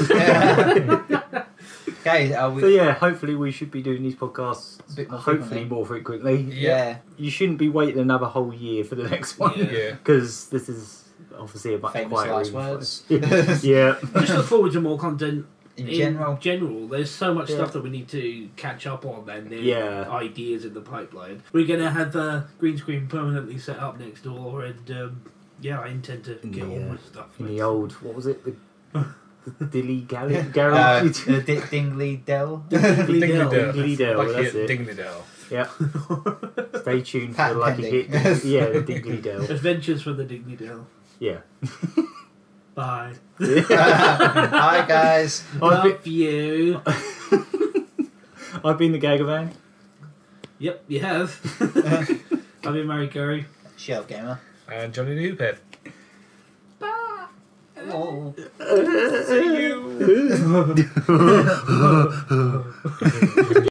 Okay, So yeah, hopefully we should be doing these podcasts A bit more hopefully more frequently. Yeah. You shouldn't be waiting another whole year for the next one. Yeah. Because this is obviously a much Famous quieter last info. words. Yeah. Just look forward to more content. In In general, there's so much Yeah. stuff that we need to catch up on, and there's Yeah. ideas in the pipeline. We're going to have a green screen permanently set up next door, and I intend to get on with stuff. In the old, what was it? The Dilly Garage? Dingley Dell. Dingley Dell. Dingley Dell, Like that's here, it. Dingley Dell. Yeah. Stay tuned for Patent like a pending. hit. Yeah, the Dingley Dell. Adventures from the Dingley Dell. Yeah. Bye. Hi, guys. Love you. I've been the Gagaman. Yep, you have. I've been Murry Curry. Shelved Gamer. And Johnny the Hoophead. Oh. See you.